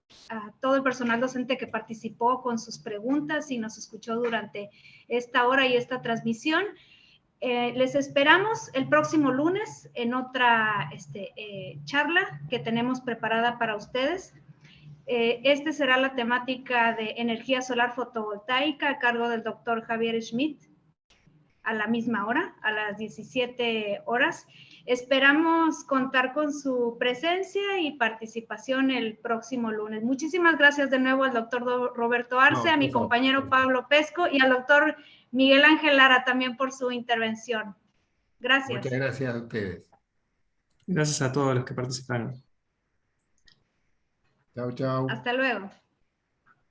todo el personal docente que participó con sus preguntas y nos escuchó durante esta hora y esta transmisión. Les esperamos el próximo lunes en otra charla que tenemos preparada para ustedes. Este será la temática de energía solar fotovoltaica a cargo del doctor Javier Schmidt a la misma hora, a las 17 horas. Esperamos contar con su presencia y participación el próximo lunes. Muchísimas gracias de nuevo al doctor Roberto Arce, a mi compañero Pablo Pesco y al doctor Miguel Ángel Lara también por su intervención. Gracias. Muchas gracias a ustedes. Gracias a todos los que participaron. Chau, chau. Hasta luego.